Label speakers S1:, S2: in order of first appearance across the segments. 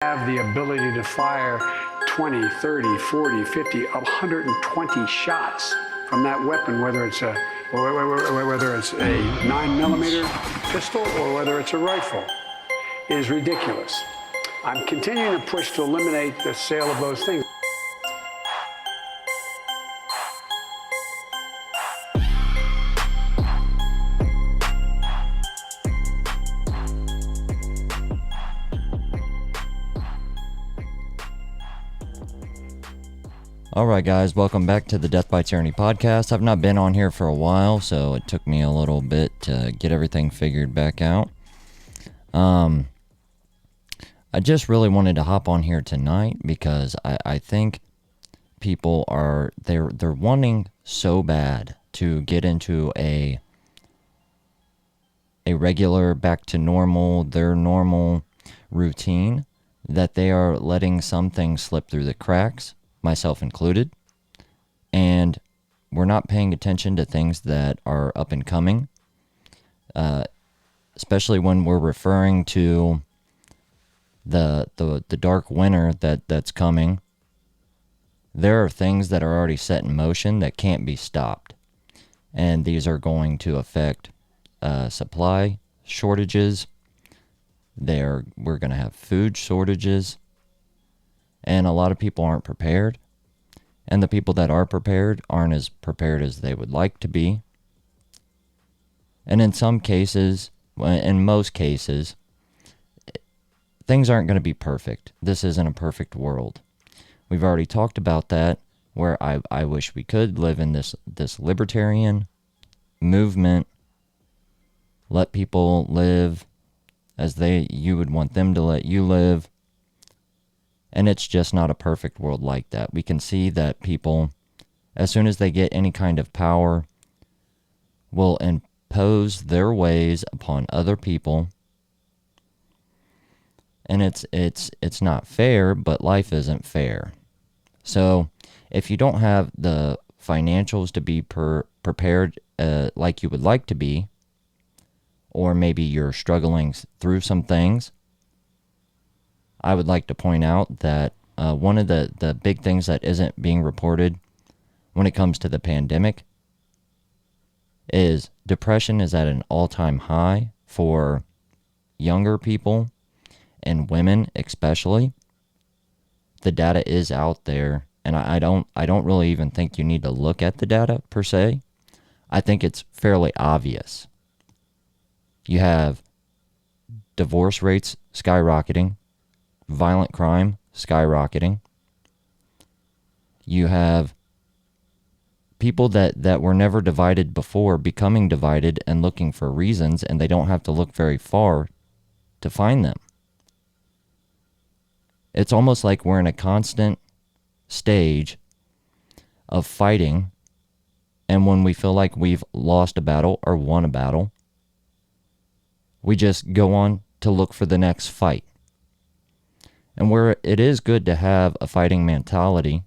S1: have the ability to fire 20, 30, 40, 50, 120 shots from that weapon, whether it's a 9mm pistol or whether it's a rifle, is ridiculous. I'm continuing to push to eliminate the sale of those things.
S2: Alright guys, welcome back to the Death by Tyranny podcast. I've not been on here for a while, so it took me a little bit to get everything figured back out. I just really wanted to hop on here tonight because I think people are, they're wanting so bad to get into a regular, back to normal, their normal routine, that they are letting some things slip through the cracks, myself included, and we're not paying attention to things that are up and coming, especially when we're referring to the dark winter that's coming. There are things that are already set in motion that can't be stopped, and these are going to affect supply shortages. We're going to have food shortages. And a lot of people aren't prepared. And the people that are prepared aren't as prepared as they would like to be. And in some cases, in most cases, things aren't going to be perfect. This isn't a perfect world. We've already talked about that, where I wish we could live in this libertarian movement. Let people live as you would want them to let you live. And it's just not a perfect world like that. We can see that people, as soon as they get any kind of power, will impose their ways upon other people. And it's not fair, but life isn't fair. So if you don't have the financials to be prepared like you would like to be, or maybe you're struggling through some things, I would like to point out that one of the big things that isn't being reported when it comes to the pandemic is depression is at an all-time high for younger people and women especially. The data is out there, and I don't really even think you need to look at the data per se. I think it's fairly obvious. You have divorce rates skyrocketing, violent crime skyrocketing. You have people that were never divided before becoming divided and looking for reasons, and they don't have to look very far to find them. It's almost like we're in a constant stage of fighting, and when we feel like we've lost a battle or won a battle, we just go on to look for the next fight. And where it is good to have a fighting mentality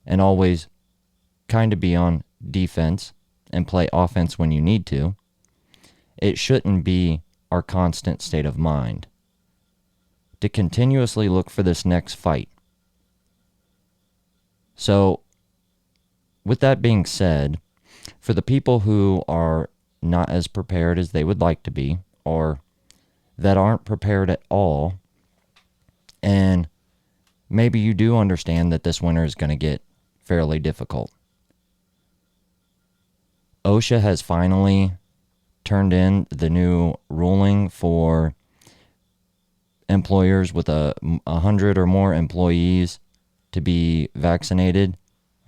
S2: and always kind of be on defense and play offense when you need to, it shouldn't be our constant state of mind to continuously look for this next fight. So, with that being said, for the people who are not as prepared as they would like to be, or that aren't prepared at all, and maybe you do understand that this winter is going to get fairly difficult. OSHA has finally turned in the new ruling for employers with 100 or more employees to be vaccinated,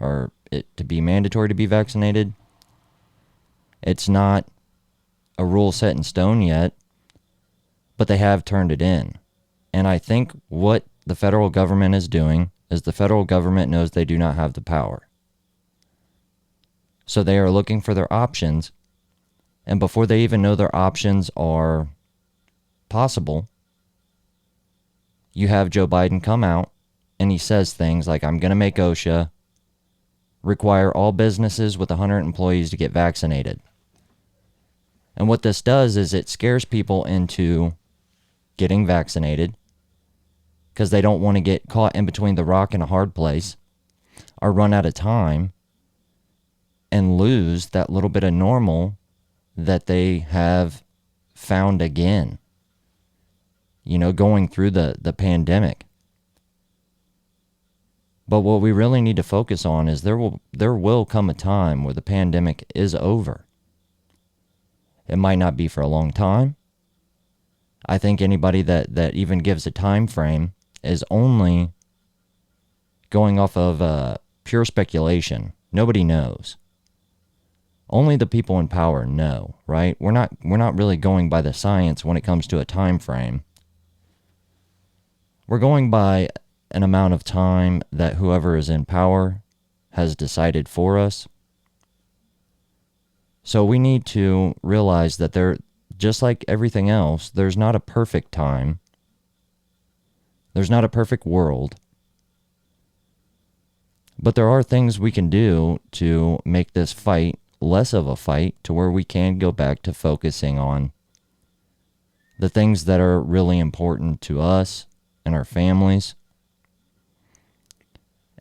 S2: or it to be mandatory to be vaccinated. It's not a rule set in stone yet, but they have turned it in. And I think what the federal government is doing is the federal government knows they do not have the power. So they are looking for their options, and before they even know their options are possible, you have Joe Biden come out and he says things like, I'm going to make OSHA require all businesses with 100 employees to get vaccinated. And what this does is it scares people into getting vaccinated, because they don't want to get caught in between the rock and a hard place or run out of time and lose that little bit of normal that they have found again, going through the pandemic. But what we really need to focus on is there will come a time where the pandemic is over. It might not be for a long time. I think anybody that even gives a time frame is only going off of pure speculation. Nobody knows. Only the people in power know, right? We're not really going by the science when it comes to a time frame. We're going by an amount of time that whoever is in power has decided for us. So we need to realize that just like everything else, there's not a perfect time. There's not a perfect world. But there are things we can do to make this fight less of a fight, to where we can go back to focusing on the things that are really important to us and our families.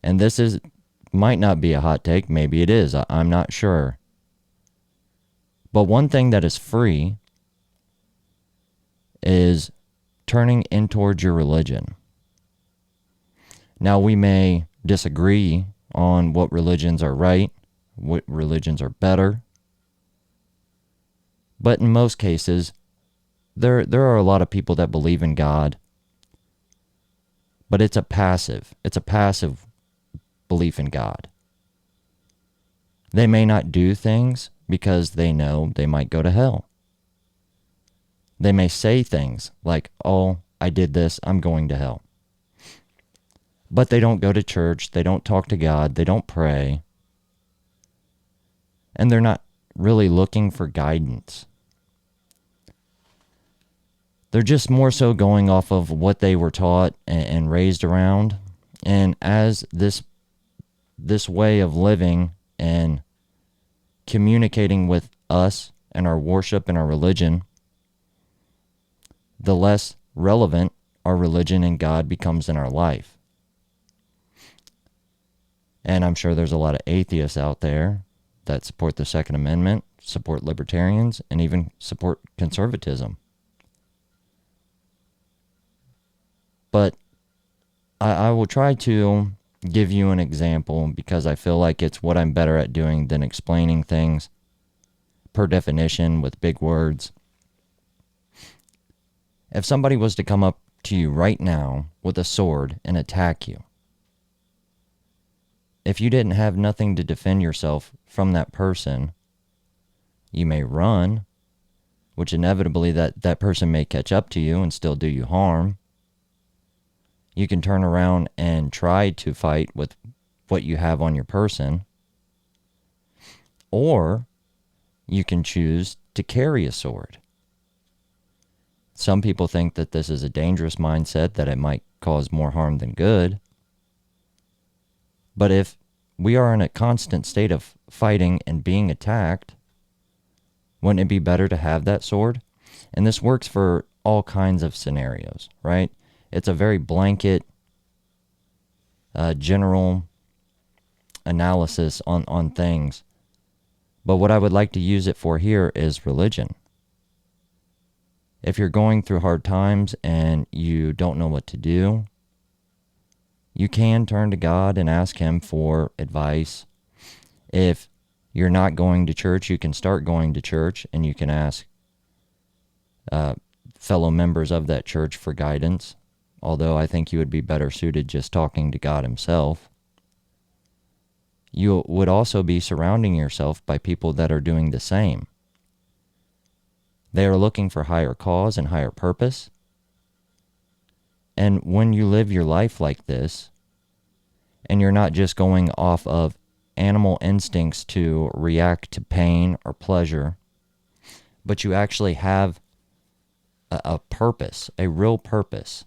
S2: And this might not be a hot take. Maybe it is. I'm not sure. But one thing that is free is turning in towards your religion. Now, we may disagree on what religions are right, what religions are better. But in most cases, there are a lot of people that believe in God. But it's a passive belief in God. They may not do things because they know they might go to hell. They may say things like, "Oh, I did this, I'm going to hell." But they don't go to church, they don't talk to God, they don't pray. And they're not really looking for guidance. They're just more so going off of what they were taught and raised around. And as this way of living and communicating with us and our worship and our religion, the less relevant our religion and God becomes in our life. And I'm sure there's a lot of atheists out there that support the Second Amendment, support libertarians, and even support conservatism. But I will try to give you an example because I feel like it's what I'm better at doing than explaining things per definition with big words. If somebody was to come up to you right now with a sword and attack you, if you didn't have nothing to defend yourself from that person, you may run, which inevitably that person may catch up to you and still do you harm. You can turn around and try to fight with what you have on your person. Or you can choose to carry a sword. Some people think that this is a dangerous mindset, that it might cause more harm than good. But if we are in a constant state of fighting and being attacked, wouldn't it be better to have that sword? And this works for all kinds of scenarios, right? It's a very blanket, general analysis on things. But what I would like to use it for here is religion. If you're going through hard times and you don't know what to do, you can turn to God and ask Him for advice. If you're not going to church, you can start going to church and you can ask fellow members of that church for guidance. Although I think you would be better suited just talking to God Himself. You would also be surrounding yourself by people that are doing the same. They are looking for higher cause and higher purpose. And when you live your life like this, and you're not just going off of animal instincts to react to pain or pleasure, but you actually have a purpose, a real purpose,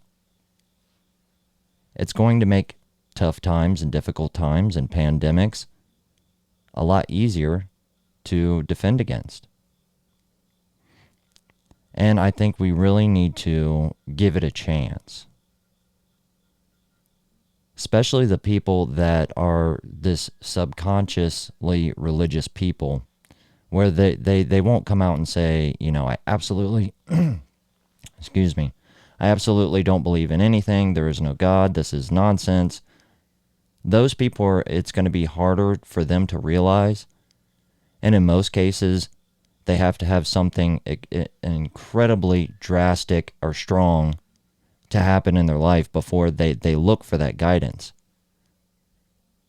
S2: it's going to make tough times and difficult times and pandemics a lot easier to defend against. And I think we really need to give it a chance. especially the people that are this subconsciously religious people, where they won't come out and say, I absolutely, excuse me, I absolutely don't believe in anything. There is no God. This is nonsense. Those people, it's going to be harder for them to realize. And in most cases, they have to have something incredibly drastic or strong to happen in their life before they look for that guidance.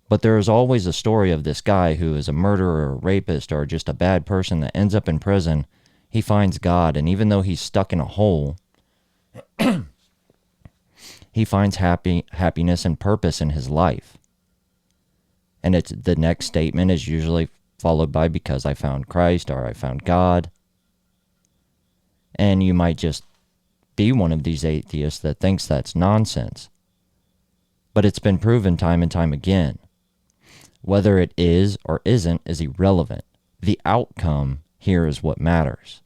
S2: But there is always a story of this guy who is a murderer or a rapist or just a bad person that ends up in prison. He finds God, and even though he's stuck in a hole, he finds happiness and purpose in his life. And it's the next statement is usually followed by, because I found Christ, or I found God. And you might just be one of these atheists that thinks that's nonsense. But it's been proven time and time again. Whether it is or isn't is irrelevant. The outcome here is what matters.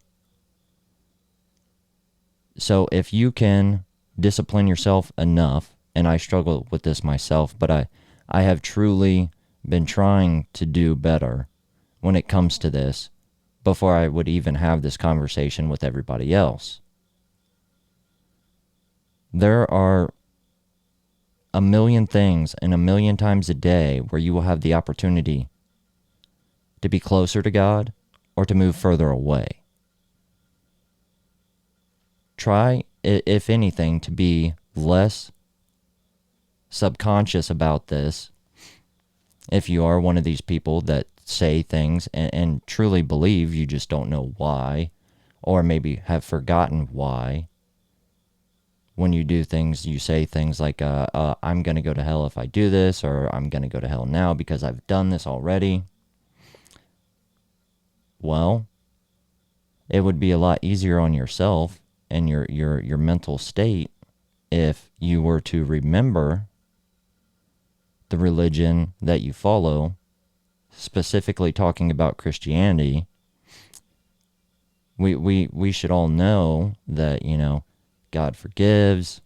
S2: So if you can discipline yourself enough, and I struggle with this myself, but I have truly been trying to do better when it comes to this before I would even have this conversation with everybody else. There are a million things and a million times a day where you will have the opportunity to be closer to God or to move further away. Try, if anything, to be less subconscious about this. If you are one of these people that say things and truly believe, you just don't know why, or maybe have forgotten why. When you do things, you say things like, I'm going to go to hell if I do this, or I'm going to go to hell now because I've done this already. Well, it would be a lot easier on yourself and your mental state if you were to remember the religion that you follow, specifically talking about Christianity. We should all know that, God forgives,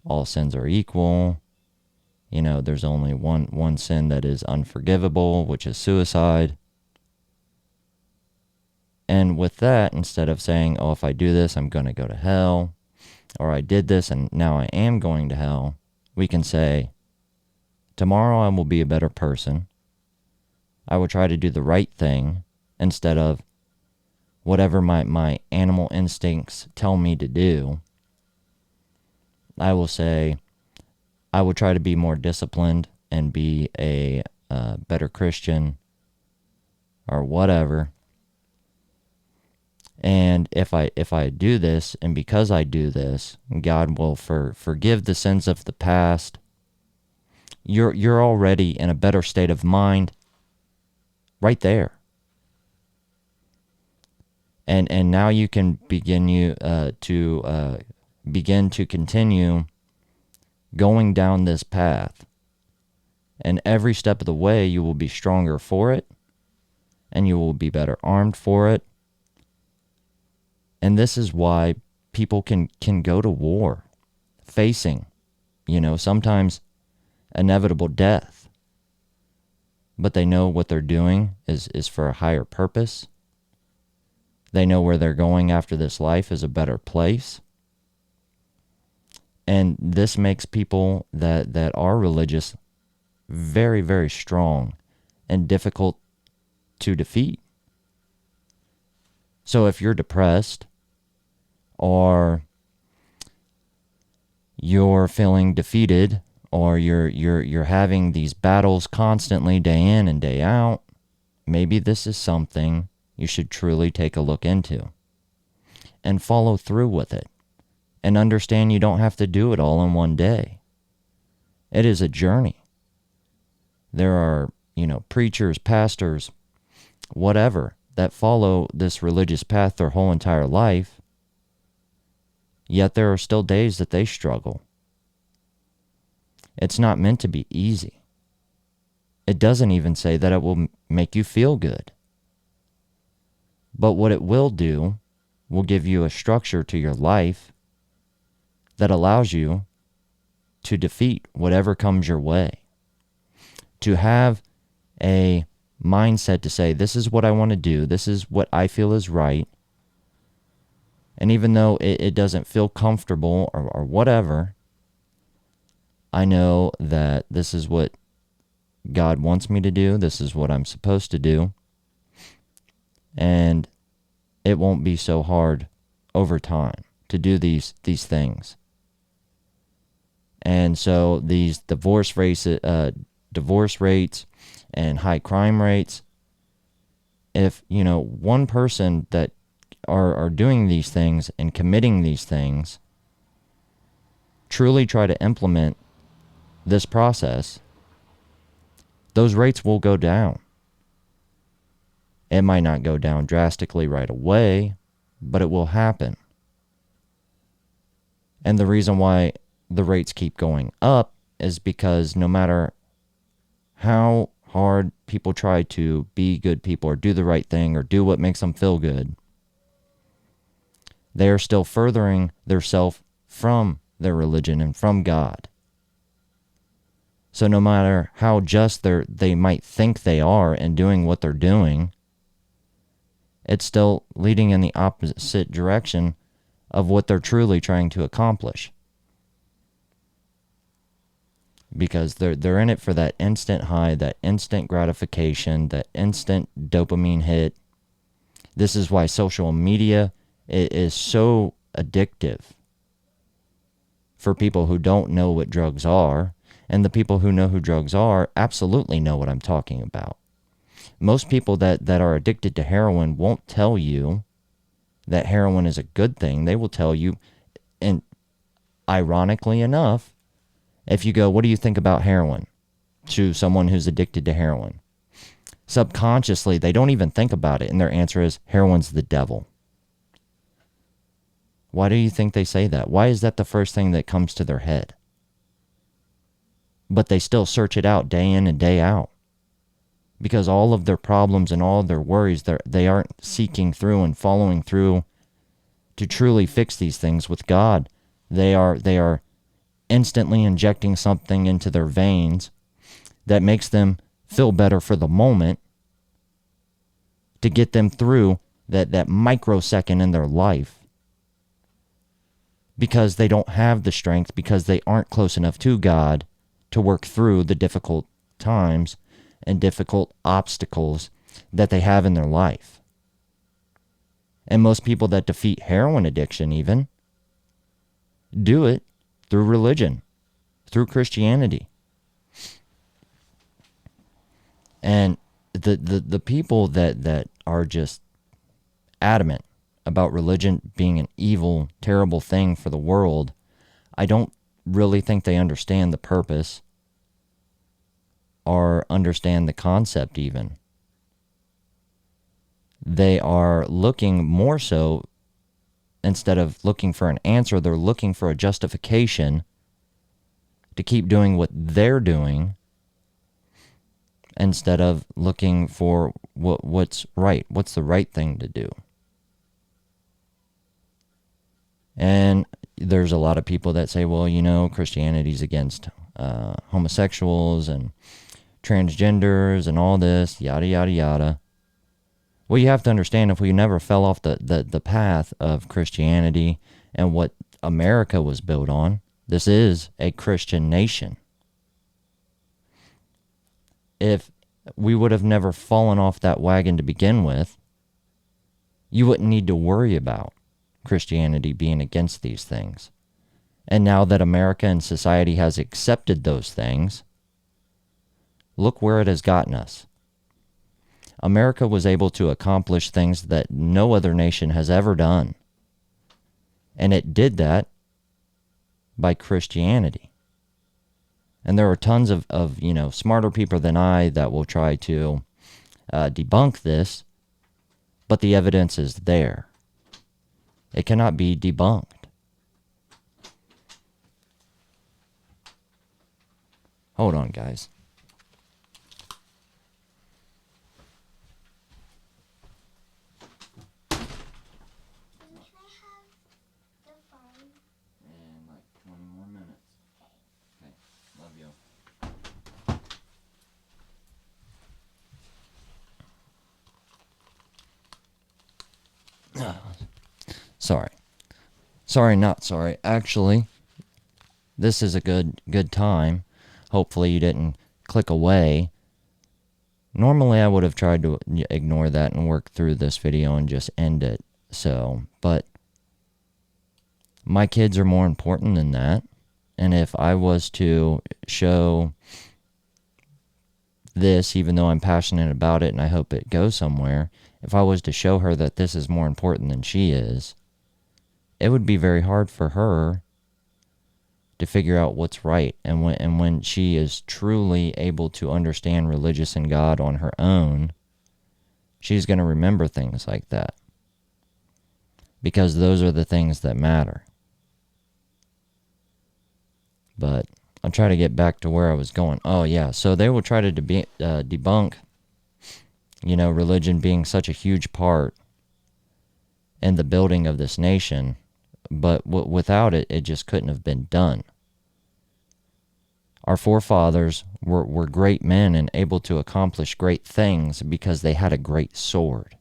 S2: all sins are equal. There's only one sin that is unforgivable, which is suicide. And with that, instead of saying, oh, if I do this, I'm going to go to hell, or I did this and now I am going to hell, we can say, tomorrow I will be a better person. I will try to do the right thing instead of whatever my animal instincts tell me to do. I will say, I will try to be more disciplined and be a better Christian or whatever. And if I do this, and because I do this, God will forgive the sins of the past. You're already in a better state of mind right there. And now you can begin to continue going down this path. And every step of the way, you will be stronger for it, and you will be better armed for it. And this is why people can go to war, facing, sometimes inevitable death. But they know what they're doing is for a higher purpose. They know where they're going after this life is a better place. And this makes people that are religious very, very strong and difficult to defeat. So if you're depressed, or you're feeling defeated, or you're having these battles constantly day in and day out, maybe this is something you should truly take a look into and follow through with it, and understand you don't have to do it all in one day. It is a journey. There are, preachers, pastors, whatever, that follow this religious path their whole entire life, yet there are still days that they struggle. It's not meant to be easy. It doesn't even say that it will make you feel good. But what it will do will give you a structure to your life that allows you to defeat whatever comes your way. To have a mindset to say, this is what I want to do, this is what I feel is right. And even though it doesn't feel comfortable or whatever, I know that this is what God wants me to do. This is what I'm supposed to do. And it won't be so hard over time to do these things. And so these divorce rates and high crime rates, if, one person that are doing these things and committing these things truly try to implement this process, those rates will go down. It might not go down drastically right away, but it will happen. And the reason why the rates keep going up is because no matter how hard people try to be good people or do the right thing or do what makes them feel good, they are still furthering their self from their religion and from God. So no matter how just they might think they are in doing what they're doing, it's still leading in the opposite direction of what they're truly trying to accomplish. Because they're in it for that instant high, that instant gratification, that instant dopamine hit. This is why social media is so addictive for people who don't know what drugs are, and the people who know who drugs are absolutely know what I'm talking about. Most people that are addicted to heroin won't tell you that heroin is a good thing. They will tell you, and ironically enough, if you go, what do you think about heroin, to someone who's addicted to heroin? Subconsciously, they don't even think about it, and their answer is, heroin's the devil. Why do you think they say that? Why is that the first thing that comes to their head? But they still search it out day in and day out. Because all of their problems and all of their worries, they aren't seeking through and following through to truly fix these things with God. They are instantly injecting something into their veins that makes them feel better for the moment to get them through that microsecond in their life, because they don't have the strength, because they aren't close enough to God to work through the difficult times and difficult obstacles that they have in their life. And most people that defeat heroin addiction even do it through religion, through Christianity. And the people that are just adamant about religion being an evil, terrible thing for the world, I don't really think they understand the purpose or understand the concept even. They are looking more so, instead of looking for an answer, they're looking for a justification to keep doing what they're doing, instead of looking for what's right, what's the right thing to do. And there's a lot of people that say, well, Christianity's against homosexuals and transgenders and all this, yada, yada, yada. Well, you have to understand, if we never fell off the path of Christianity and what America was built on, this is a Christian nation. If we would have never fallen off that wagon to begin with, you wouldn't need to worry about Christianity being against these things. And now that America and society has accepted those things, look where it has gotten us. America was able to accomplish things that no other nation has ever done. And it did that by Christianity. And there are tons of smarter people than I that will try to debunk this, but the evidence is there. It cannot be debunked. Hold on, guys. In like 20 more minutes. Sorry, not sorry. Actually, this is a good time. Hopefully you didn't click away. Normally I would have tried to ignore that and work through this video and just end it. But my kids are more important than that. And if I was to show this, even though I'm passionate about it and I hope it goes somewhere, if I was to show her that this is more important than she is, it would be very hard for her to figure out what's right. And when she is truly able to understand religious and God on her own, she's going to remember things like that. Because those are the things that matter. But I'll try to get back to where I was going. Oh, yeah. So they will try to debunk, religion being such a huge part in the building of this nation. But without it, it just couldn't have been done. Our forefathers were great men and able to accomplish great things because they had a great sword.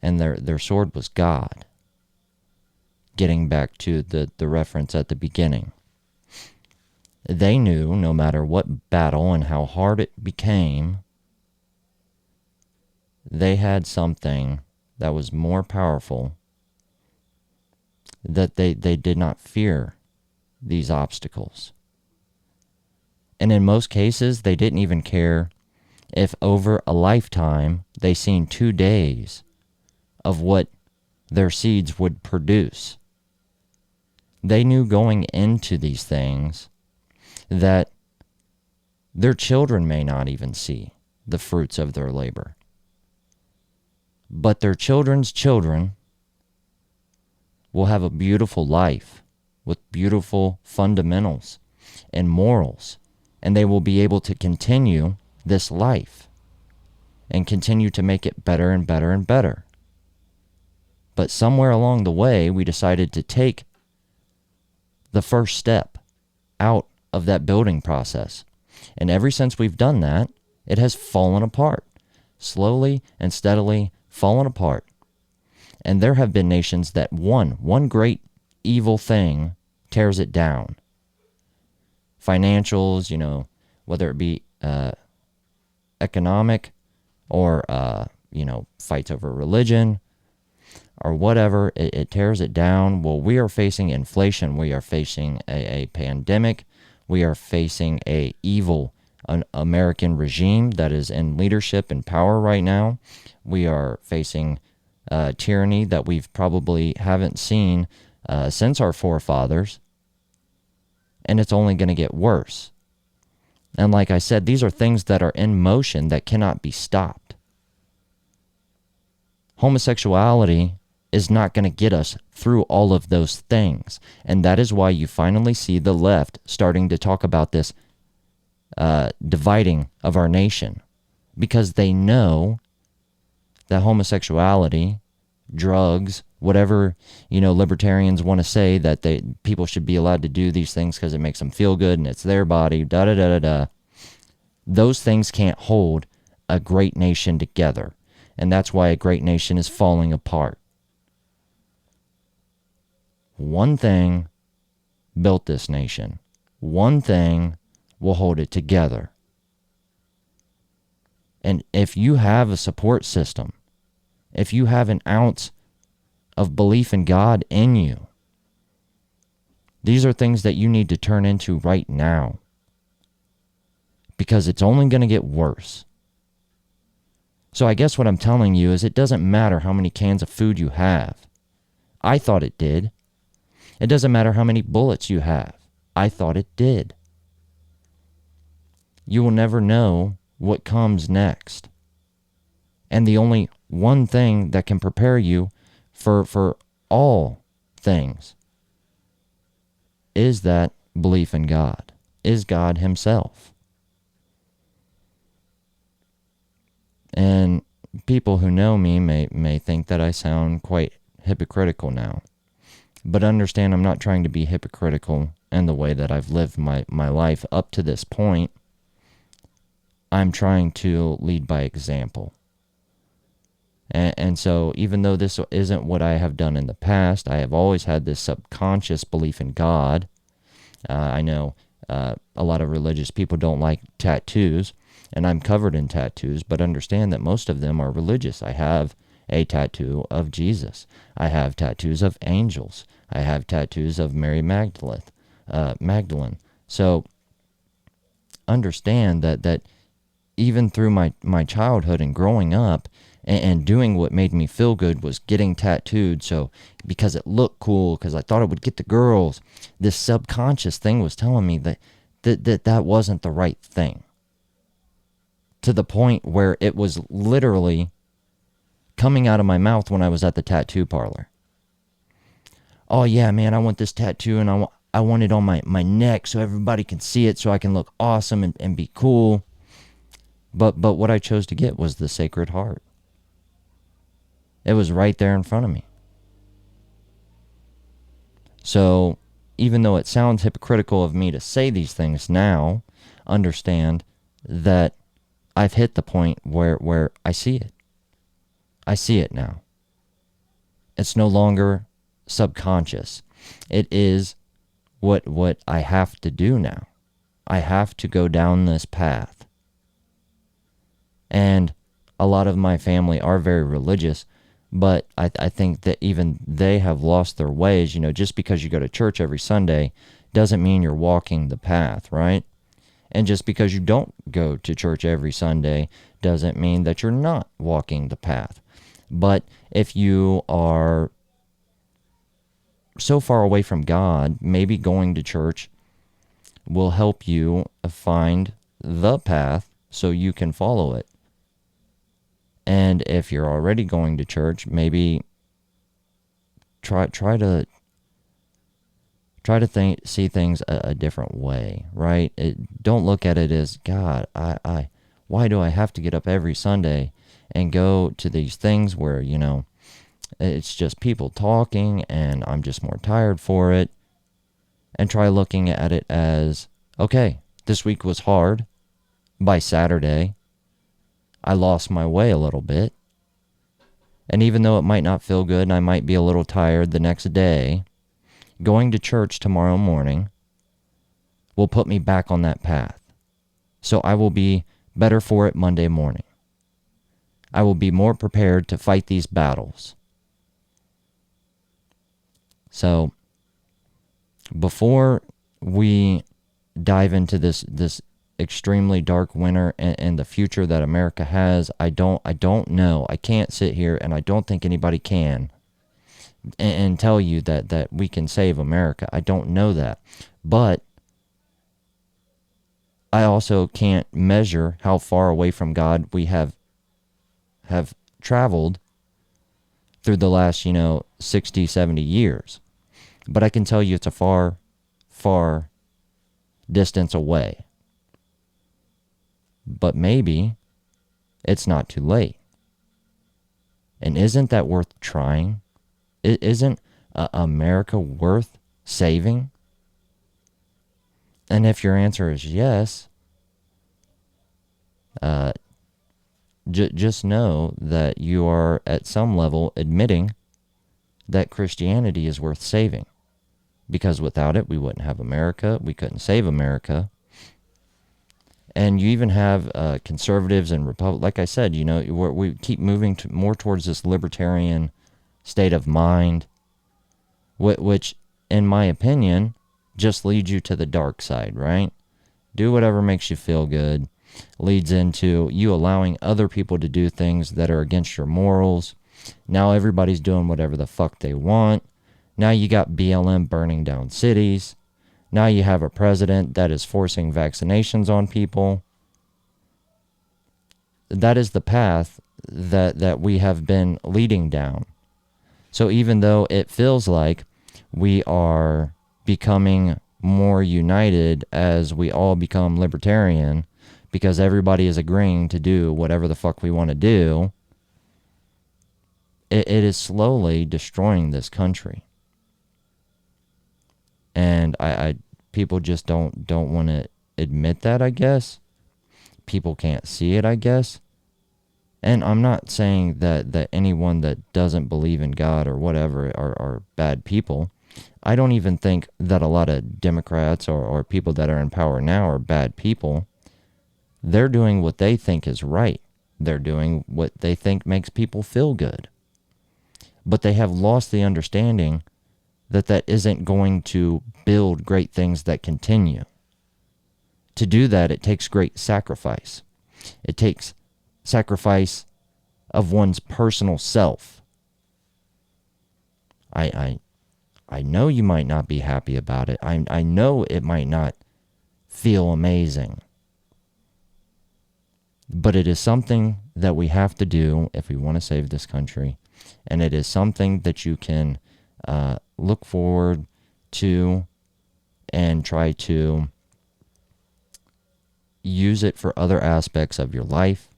S2: And their sword was God. Getting back to the reference at the beginning. They knew no matter what battle and how hard it became, they had something that was more powerful, that they did not fear these obstacles. And in most cases, they didn't even care if over a lifetime they seen 2 days of what their seeds would produce. They knew going into these things that their children may not even see the fruits of their labor. But their children's children will have a beautiful life with beautiful fundamentals and morals, and they will be able to continue this life and continue to make it better and better and better. But somewhere along the way, we decided to take the first step out of that building process. And ever since we've done that, it has fallen apart. Slowly and steadily fallen apart. And there have been nations that one great evil thing tears it down. Financials, whether it be economic or, fights over religion, or whatever, it tears it down. Well, we are facing inflation. We are facing a pandemic. We are facing an American regime that is in leadership and power right now. We are facing tyranny that we've probably haven't seen since our forefathers. And it's only going to get worse. And like I said, these are things that are in motion that cannot be stopped. Homosexuality is not going to get us through all of those things. And that is why you finally see the left starting to talk about this dividing of our nation. Because they know that homosexuality, drugs, whatever, libertarians want to say, that people should be allowed to do these things because it makes them feel good and it's their body, da-da-da-da-da. Those things can't hold a great nation together. And that's why a great nation is falling apart. One thing built this nation. One thing will hold it together. And if you have a support system, if you have an ounce of belief in God in you, these are things that you need to turn into right now. Because it's only going to get worse. So I guess what I'm telling you is it doesn't matter how many cans of food you have. I thought it did. It doesn't matter how many bullets you have. I thought it did. You will never know what comes next. And the only one thing that can prepare you for all things is that belief in God, is God himself. And people who know me may think that I sound quite hypocritical now. But understand, I'm not trying to be hypocritical in the way that I've lived my life up to this point. I'm trying to lead by example. And so even though this isn't what I have done in the past, I have always had this subconscious belief in God. I know a lot of religious people don't like tattoos, and I'm covered in tattoos, but understand that most of them are religious. I have a tattoo of Jesus. I have tattoos of angels. I have tattoos of Mary Magdalene. So understand that even through my childhood and growing up and doing what made me feel good was getting tattooed. So because it looked cool, because I thought it would get the girls, this subconscious thing was telling me that wasn't the right thing. To the point where it was literally coming out of my mouth when I was at the tattoo parlor. Oh yeah, man, I want this tattoo, and I want it on my neck so everybody can see it, so I can look awesome and be cool. But what I chose to get was the Sacred Heart. It was right there in front of me. So even though it sounds hypocritical of me to say these things now, understand that I've hit the point where I see it. I see it now. It's no longer subconscious. It is what I have to do now. I have to go down this path. And a lot of my family are very religious, but I think that even they have lost their ways. You know, just because you go to church every Sunday doesn't mean you're walking the path, right? And just because you don't go to church every Sunday doesn't mean that you're not walking the path. But if you are so far away from God, maybe going to church will help you find the path so you can follow it. And if you're already going to church, maybe try to see things a different way, right? Don't look at it as, God, why do I have to get up every Sunday and go to these things where, you know, it's just people talking and I'm just more tired for it. And try looking at it as, okay, this week was hard. By Saturday, I lost my way a little bit. And even though it might not feel good and I might be a little tired the next day, going to church tomorrow morning will put me back on that path. So I will be better for it Monday morning. I will be more prepared to fight these battles. So before we dive into this extremely dark winter and the future that America has, I don't know. I can't sit here, and I don't think anybody can, and tell you that we can save America. I don't know that. But I also can't measure how far away from God we have traveled through the last, 60, 70 years. But I can tell you it's a far, far distance away. But maybe it's not too late. And isn't that worth trying? Isn't America worth saving? And if your answer is yes, just know that you are at some level admitting that Christianity is worth saving. Because without it, we wouldn't have America. We couldn't save America. And you even have conservatives and Republicans. Like I said, we keep moving more towards this libertarian state of mind, which, in my opinion, just leads you to the dark side, right? Do whatever makes you feel good. Leads into you allowing other people to do things that are against your morals. Now everybody's doing whatever the fuck they want. Now you got BLM burning down cities. Now you have a president that is forcing vaccinations on people. That is the path that we have been leading down. So even though it feels like we are becoming more united as we all become libertarian because everybody is agreeing to do whatever the fuck we want to do, it is slowly destroying this country. And people just don't want to admit that, I guess. People can't see it, I guess. And I'm not saying that anyone that doesn't believe in God or whatever are bad people. I don't even think that a lot of Democrats or people that are in power now are bad people. They're doing what they think is right. They're doing what they think makes people feel good. But they have lost the understanding that that isn't going to build great things that continue. To do that, it takes great sacrifice. It takes sacrifice of one's personal self. I know you might not be happy about it. I know it might not feel amazing. But it is something that we have to do if we want to save this country. And it is something that you can look forward to and try to use it for other aspects of your life.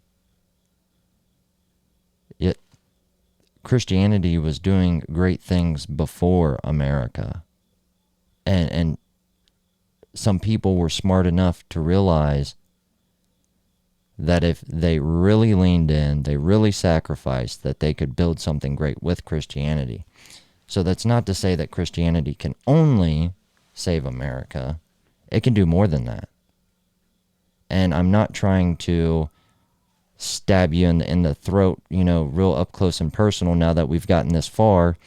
S2: Yet Christianity was doing great things before America. And some people were smart enough to realize that if they really leaned in, they really sacrificed, that they could build something great with Christianity. So that's not to say that Christianity can only save America. It can do more than that. And I'm not trying to stab you in the throat, real up close and personal now that we've gotten this far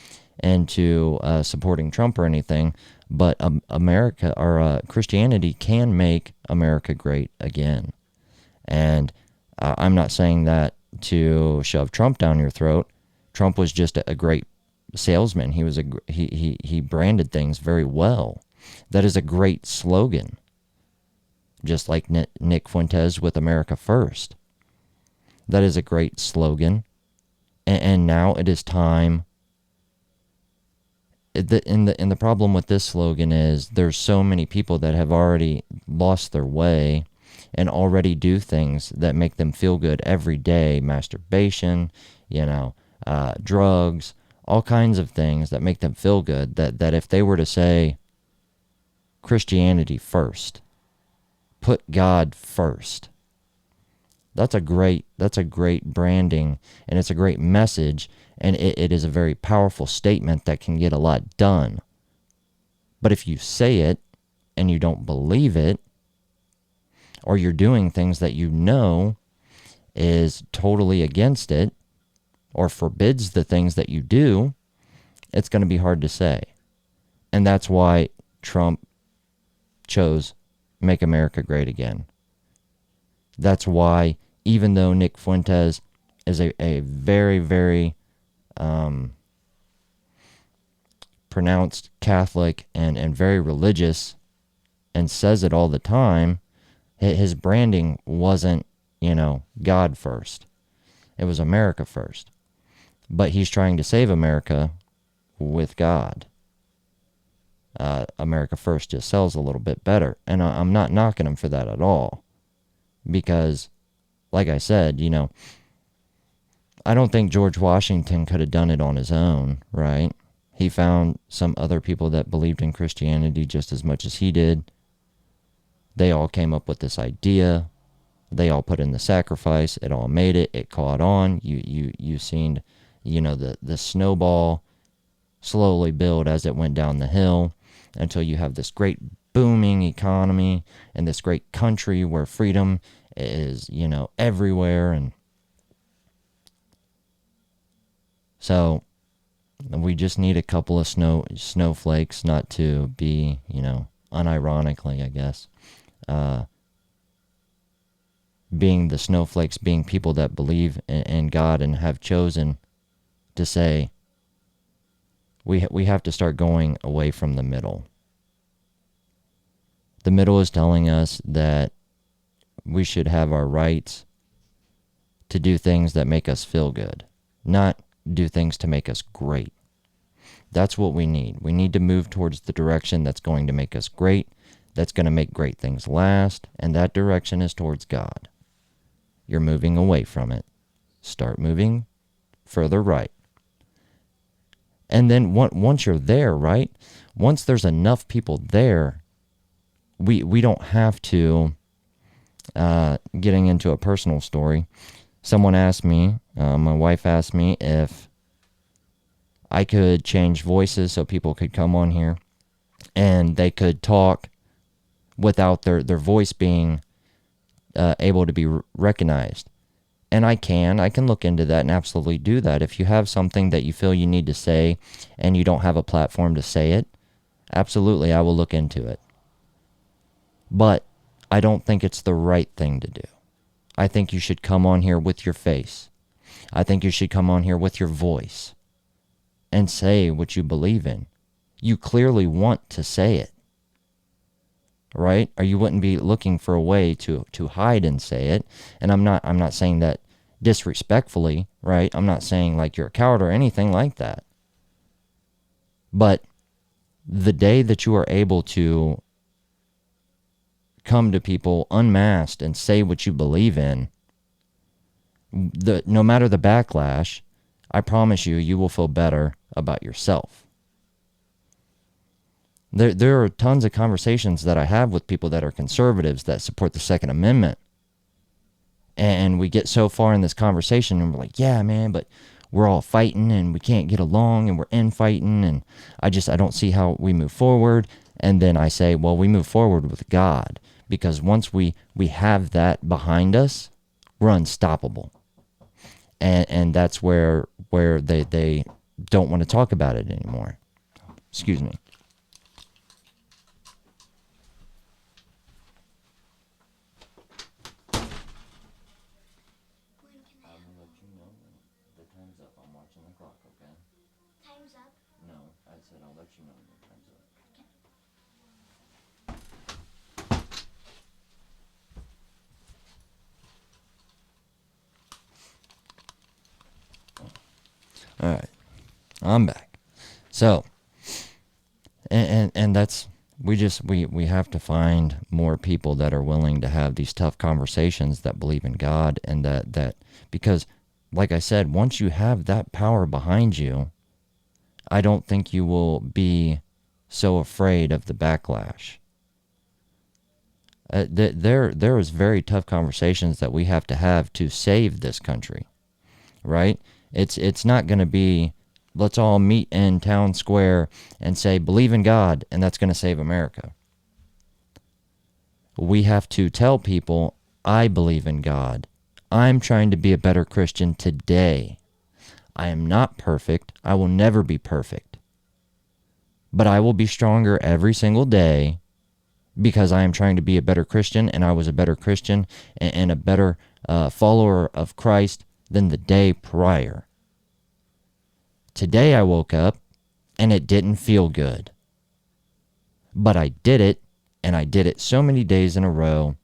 S2: into supporting Trump or anything. But America or Christianity can make America great again. And I'm not saying that to shove Trump down your throat. Trump was just a great salesman. He branded things very well. That is a great slogan. Just like Nick Fuentes with America First. That is a great slogan. And now it is time. And the problem with this slogan is there's so many people that have already lost their way and already do things that make them feel good every day. Masturbation, drugs, all kinds of things that make them feel good. That if they were to say Christianity first, put God first, that's a great branding, and it's a great message, and it is a very powerful statement that can get a lot done. But if you say it and you don't believe it, or you're doing things that is totally against it, or forbids the things that you do, it's going to be hard to say. And that's why Trump chose Make America Great Again. That's why, even though Nick Fuentes is a very, very pronounced Catholic and very religious and says it all the time, his branding wasn't, God first. It was America first. But he's trying to save America with God. America First just sells a little bit better. And I'm not knocking him for that at all. Because, like I said, I don't think George Washington could have done it on his own, right? He found some other people that believed in Christianity just as much as he did. They all came up with this idea. They all put in the sacrifice. It all made it. It caught on. You seen, the snowball slowly build as it went down the hill until you have this great booming economy and this great country where freedom is, everywhere. And so we just need a couple of snowflakes, not to be, unironically, I guess, being the snowflakes, being people that believe in God and have chosen to say, we have to start going away from the middle. The middle is telling us that we should have our rights to do things that make us feel good, not do things to make us great. That's what we need. We need to move towards the direction that's going to make us great, that's going to make great things last, and that direction is towards God. You're moving away from it. Start moving further right. And then once you're there, right? Once there's enough people there, we don't have to, getting into a personal story. Someone asked me, my wife asked me if I could change voices so people could come on here and they could talk without their voice being able to be recognized. And I can look into that and absolutely do that. If you have something that you feel you need to say and you don't have a platform to say it, absolutely, I will look into it. But I don't think it's the right thing to do. I think you should come on here with your face. I think you should come on here with your voice and say what you believe in. You clearly want to say it, right? Or you wouldn't be looking for a way to hide and say it. And I'm not saying that disrespectfully, right? I'm not saying like you're a coward or anything like that. But the day that you are able to come to people unmasked and say what you believe in, no matter the backlash, I promise you, you will feel better about yourself. There are tons of conversations that I have with people that are conservatives that support the Second Amendment. And we get so far in this conversation and we're like, yeah, man, but we're all fighting and we can't get along and we're infighting and I don't see how we move forward. And then I say, well, we move forward with God, because once we have that behind us, we're unstoppable. And that's where they don't want to talk about it anymore. Excuse me. All right, I'm back. So, and that's, we have to find more people that are willing to have these tough conversations, that believe in God, and that because, like I said, once you have that power behind you, I don't think you will be so afraid of the backlash. There is very tough conversations that we have to save this country, right? It's not going to be, let's all meet in town square and say, believe in God, and that's going to save America. We have to tell people, I believe in God. I'm trying to be a better Christian today. I am not perfect. I will never be perfect. But I will be stronger every single day because I am trying to be a better Christian, and I was a better Christian and a better follower of Christ than the day prior. Today I woke up and it didn't feel good. But I did it, and I did it so many days in a row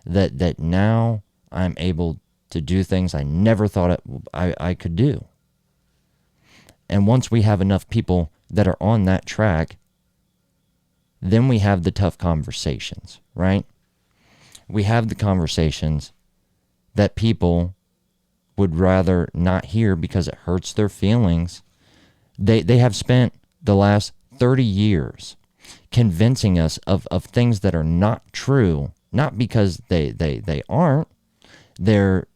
S2: that now I'm able to do things I never thought I could do. And once we have enough people that are on that track, then we have the tough conversations, right? We have the conversations that people would rather not hear because it hurts their feelings. They have spent the last 30 years convincing us of things that are not true, not because they aren't. They're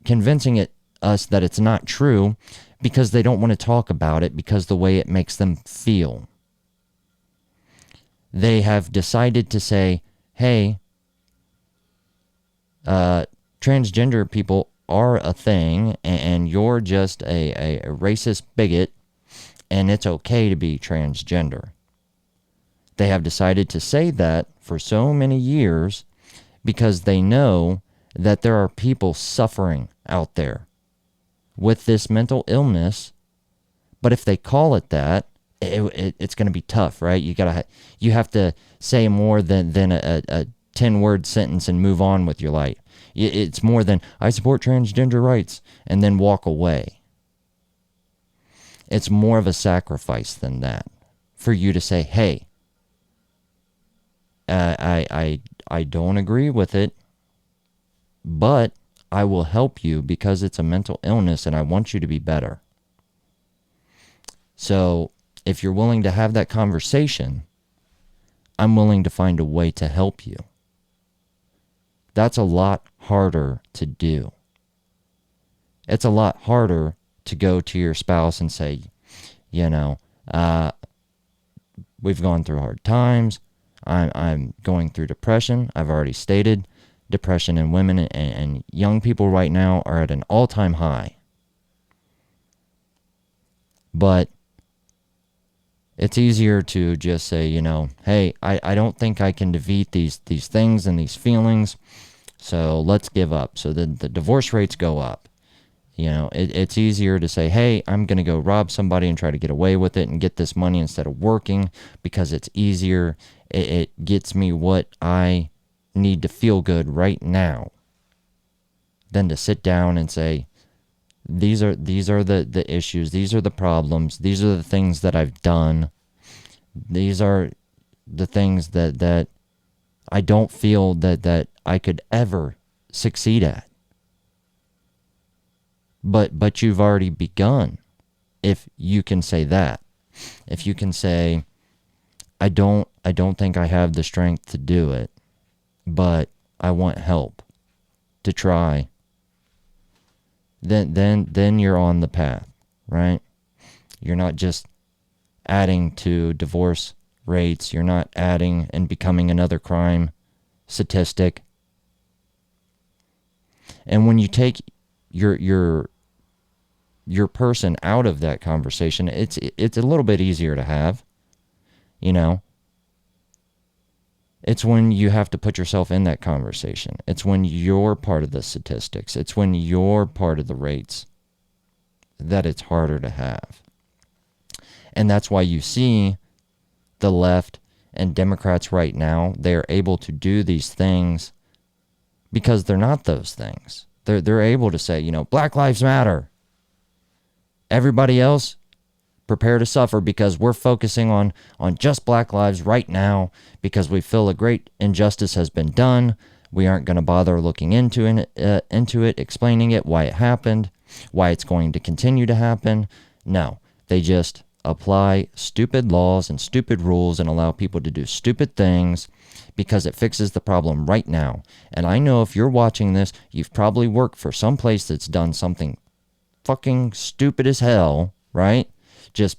S2: convincing us that it's not true because they don't want to talk about it because the way it makes them feel. They have decided to say, hey, transgender people are a thing and you're just a racist bigot and it's okay to be transgender. They have decided to say that for so many years because they know that there are people suffering out there with this mental illness. But if they call it that, it's going to be tough, right? You have to say more than a 10-word sentence and move on with your life. It's more than, I support transgender rights, and then walk away. It's more of a sacrifice than that for you to say, hey, I don't agree with it, but I will help you because it's a mental illness and I want you to be better. So if you're willing to have that conversation, I'm willing to find a way to help you. That's a lot harder to do. It's a lot harder to go to your spouse and say, you know, we've gone through hard times. I'm going through depression. I've already stated depression in women and young people right now are at an all-time high. But it's easier to just say, you know, hey, I don't think I can defeat these things and these feelings, so let's give up. So then the divorce rates go up. You know, it's easier to say, hey, I'm going to go rob somebody and try to get away with it and get this money instead of working because it's easier. It gets me what I need to feel good right now than to sit down and say, these are the issues, these are the problems, these are the things that I've done, these are the things that I don't feel that I could ever succeed at. But you've already begun, if you can say that. If you can say, I don't think I have the strength to do it, but I want help to try, then you're on the path, right? You're not just adding to divorce rates, you're not adding and becoming another crime statistic. And when you take your person out of that conversation, it's a little bit easier to have, you know. It's when you have to put yourself in that conversation. It's when you're part of the statistics. It's when you're part of the rates that it's harder to have. And that's why you see the left and Democrats right now, they're able to do these things because they're not those things. They're able to say, you know, Black Lives Matter. Everybody else, prepare to suffer because we're focusing on just Black lives right now because we feel a great injustice has been done. We aren't going to bother looking into it, explaining it, why it happened, why it's going to continue to happen. No, they just apply stupid laws and stupid rules and allow people to do stupid things because it fixes the problem right now. And I know if you're watching this, you've probably worked for some place that's done something fucking stupid as hell, right? Just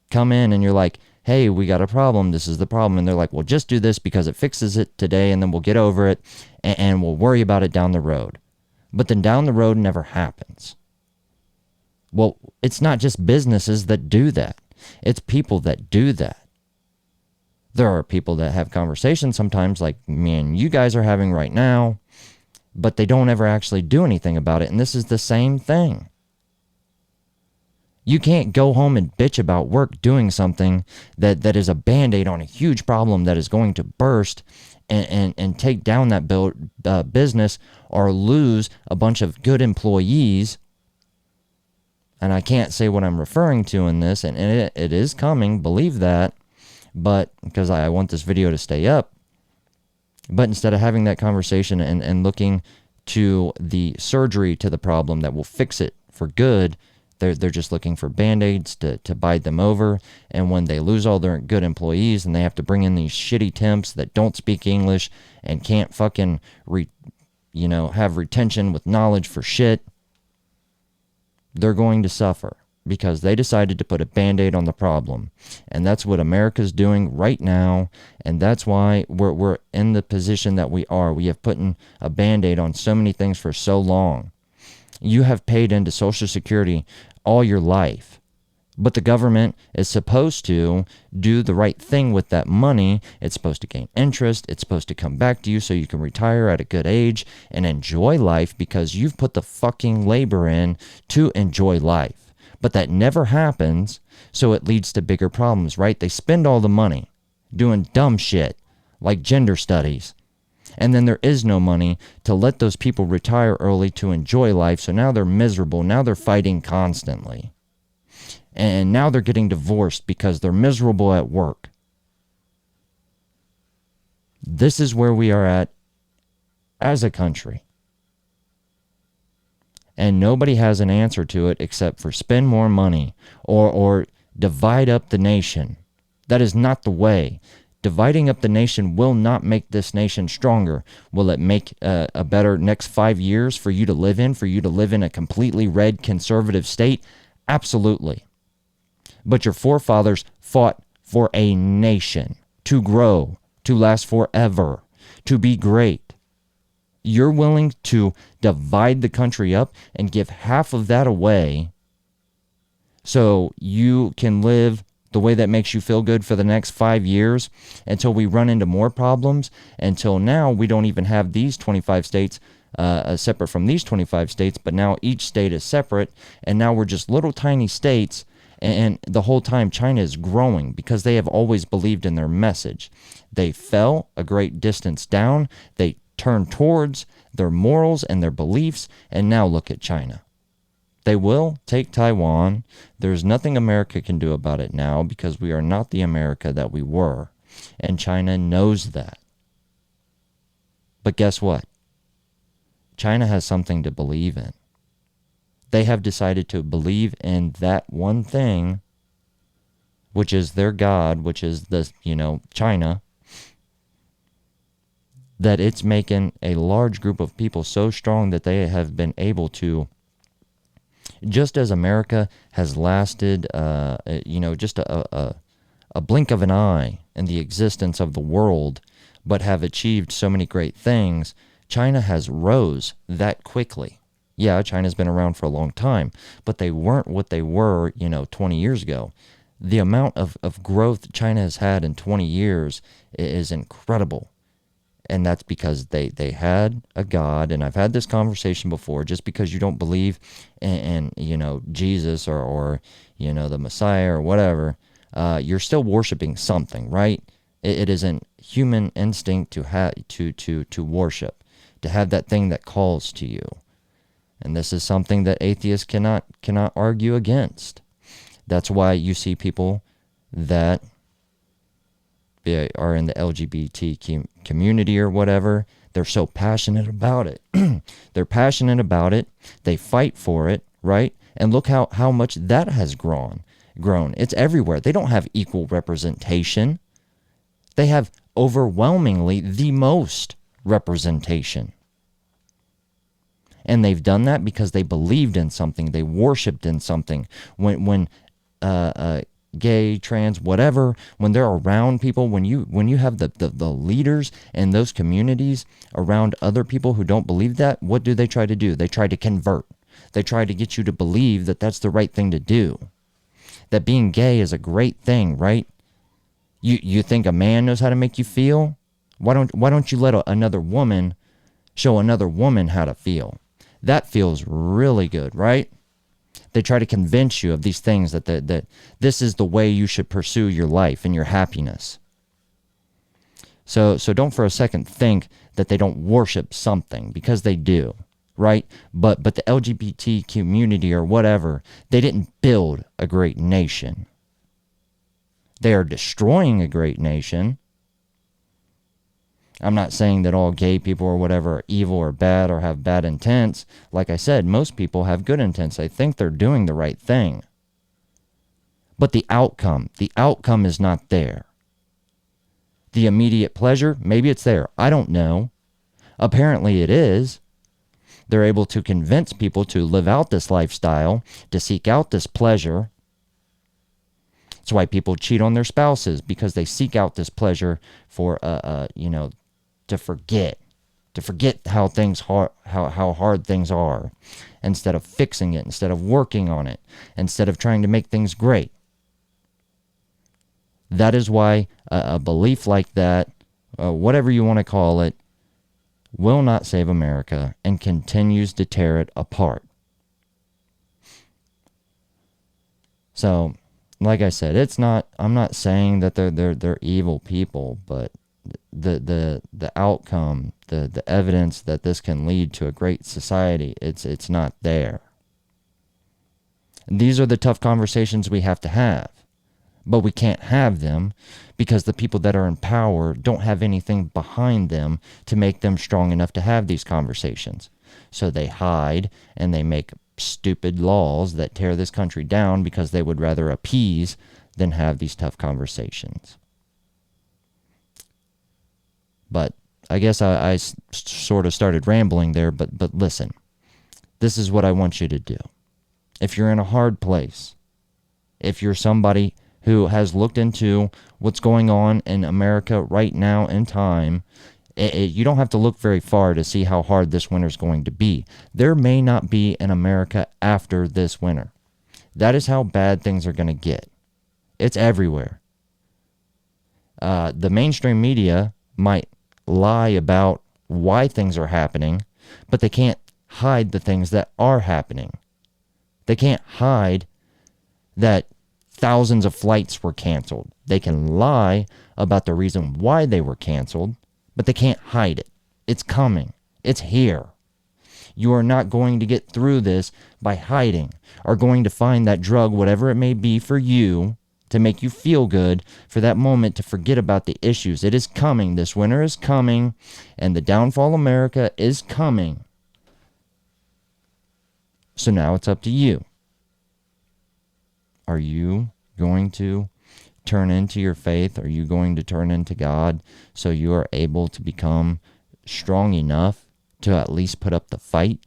S2: come in and you're like, hey, we got a problem. This is the problem. And they're like, well, just do this because it fixes it today and then we'll get over it and we'll worry about it down the road. But then down the road never happens. Well, it's not just businesses that do that. It's people that do that. There are people that have conversations sometimes like me and you guys are having right now, but they don't ever actually do anything about it. And this is the same thing. You can't go home and bitch about work doing something that is a Band-Aid on a huge problem that is going to burst and take down that business or lose a bunch of good employees. And I can't say what I'm referring to in this, and it is coming, believe that, but because I want this video to stay up. But instead of having that conversation and looking to the surgery to the problem that will fix it for good, they're just looking for Band-Aids to bide them over. And when they lose all their good employees and they have to bring in these shitty temps that don't speak English and can't fucking have retention with knowledge for shit, they're going to suffer because they decided to put a Band-Aid on the problem. And that's what America's doing right now. And that's why we're in the position that we are. We have put a Band-Aid on so many things for so long. You have paid into Social Security all your life. But the government is supposed to do the right thing with that money. It's supposed to gain interest. It's supposed to come back to you so you can retire at a good age and enjoy life because you've put the fucking labor in to enjoy life. But that never happens, so it leads to bigger problems, right? They spend all the money doing dumb shit like gender studies. And then there is no money to let those people retire early to enjoy life. So now they're miserable. Now they're fighting constantly. And now they're getting divorced because they're miserable at work. This is where we are at as a country. And nobody has an answer to it except for spend more money or divide up the nation. That is not the way. Dividing up the nation will not make this nation stronger. Will it make a better next 5 years for you to live in a completely red conservative state? Absolutely. But your forefathers fought for a nation to grow, to last forever, to be great. You're willing to divide the country up and give half of that away so you can live the way that makes you feel good for the next 5 years until we run into more problems, until now we don't even have these 25 states separate from these 25 states, but now each state is separate, and now we're just little tiny states, and the whole time China is growing because they have always believed in their message. They fell a great distance down, they turned towards their morals and their beliefs, and now look at China. They will take Taiwan. There's nothing America can do about it now because we are not the America that we were. And China knows that. But guess what? China has something to believe in. They have decided to believe in that one thing, which is their God, which is China, that it's making a large group of people so strong that they have been able to, just as America has lasted, just a blink of an eye in the existence of the world, but have achieved so many great things, China has rose that quickly. Yeah, China's been around for a long time, but they weren't what they were, 20 years ago. The amount of growth China has had in 20 years is incredible. And that's because they had a God, and I've had this conversation before. Just because you don't believe in Jesus or the Messiah or whatever, you're still worshiping something, right? It is an human instinct to worship, to have that thing that calls to you, and this is something that atheists cannot argue against. That's why you see people that are in the LGBT community or whatever, they're so passionate about it. They're passionate about it. They fight for it, right? And look how much that has grown. It's everywhere. They don't have equal representation. They have overwhelmingly the most representation. And they've done that because they believed in something. They worshiped in something. When gay, trans, whatever, when they're around people, when you have the leaders in those communities around other people who don't believe that, what do? They try to convert. They try to get you to believe that that's the right thing to do. That being gay is a great thing, right? You think a man knows how to make you feel? Why don't you let another woman show another woman how to feel? That feels really good, right? They try to convince you of these things that this is the way you should pursue your life and your happiness. So don't for a second think that they don't worship something, because they do, right? But the LGBT community or whatever, they didn't build a great nation. They are destroying a great nation. I'm not saying that all gay people or whatever are evil or bad or have bad intents. Like I said, most people have good intents. They think they're doing the right thing. But the outcome is not there. The immediate pleasure, maybe it's there. I don't know. Apparently it is. They're able to convince people to live out this lifestyle, to seek out this pleasure. That's why people cheat on their spouses, because they seek out this pleasure for, to forget how hard things are, instead of fixing it, instead of working on it, instead of trying to make things great. That is why a belief like that, whatever you want to call it, will not save America and continues to tear it apart. So, like I said, I'm not saying that they're evil people, but the outcome, the evidence that this can lead to a great society, it's not there. And these are the tough conversations we have to have. But we can't have them because the people that are in power don't have anything behind them to make them strong enough to have these conversations. So they hide and they make stupid laws that tear this country down because they would rather appease than have these tough conversations. But I guess I sort of started rambling there, but listen, this is what I want you to do. If you're in a hard place, if you're somebody who has looked into what's going on in America right now in time, you don't have to look very far to see how hard this winter is going to be. There may not be an America after this winter. That is how bad things are going to get. It's everywhere. The mainstream media might lie about why things are happening, but they can't hide the things that are happening. They can't hide that thousands of flights were canceled. They can lie about the reason why they were canceled, but they can't hide it. It's coming. It's here. You are not going to get through this by hiding or going to find that drug, whatever it may be for you, to make you feel good for that moment to forget about the issues. It is coming. This winter is coming, and the downfall of America is coming. So now it's up to you. Are you going to turn into your faith? Are you going to turn into God so you are able to become strong enough to at least put up the fight?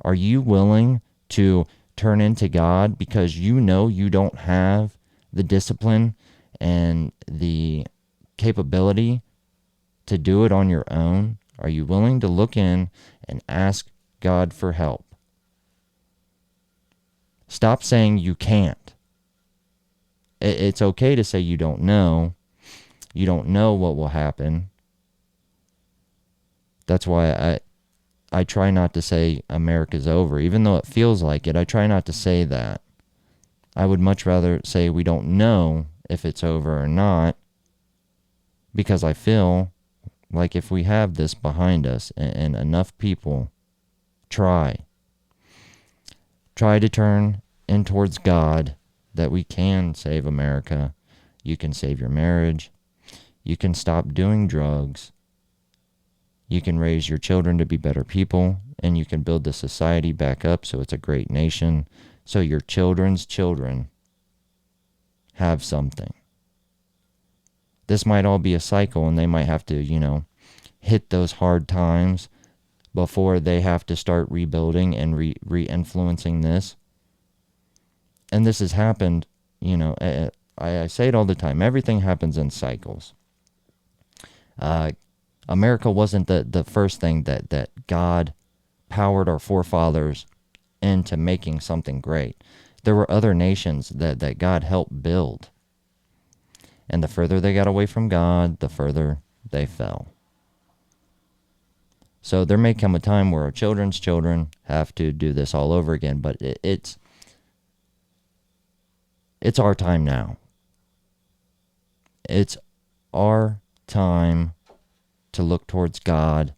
S2: Are you willing to turn into God because you know you don't have the discipline and the capability to do it on your own? Are you willing to look in and ask God for help? Stop saying you can't. It's okay to say you don't know. You don't know what will happen. That's why I try not to say America's over. Even though it feels like it, I try not to say that. I would much rather say we don't know if it's over or not, because I feel like if we have this behind us and enough people try to turn in towards God, that we can save America. You can save your marriage. You can stop doing drugs. You can raise your children to be better people, and you can build the society back up so it's a great nation, so your children's children have something. This might all be a cycle, and they might have to, hit those hard times before they have to start rebuilding and re-influencing this. And this has happened, I say it all the time. Everything happens in cycles. America wasn't the first thing that God powered our forefathers into making something great. There were other nations that God helped build. And the further they got away from God, the further they fell. So there may come a time where our children's children have to do this all over again, but it's our time now. It's our time to look towards God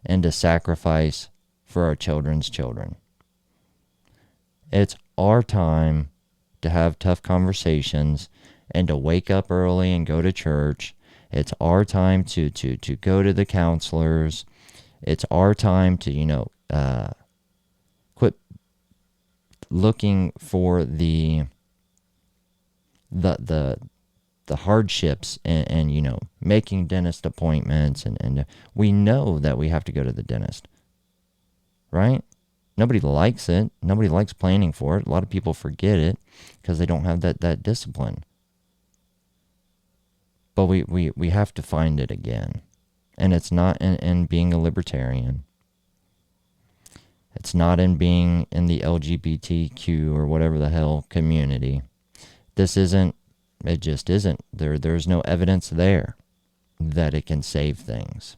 S2: and to sacrifice for our children's children. It's our time to have tough conversations and to wake up early and go to church. It's our time to go to the counselors. It's our time to, quit looking for the hardships and making dentist appointments. And we know that we have to go to the dentist, right? Nobody likes it. Nobody likes planning for it. A lot of people forget it because they don't have that discipline. But we have to find it again. And it's not in being a libertarian. It's not in being in the LGBTQ or whatever the hell community. It just isn't. There's no evidence there that it can save things.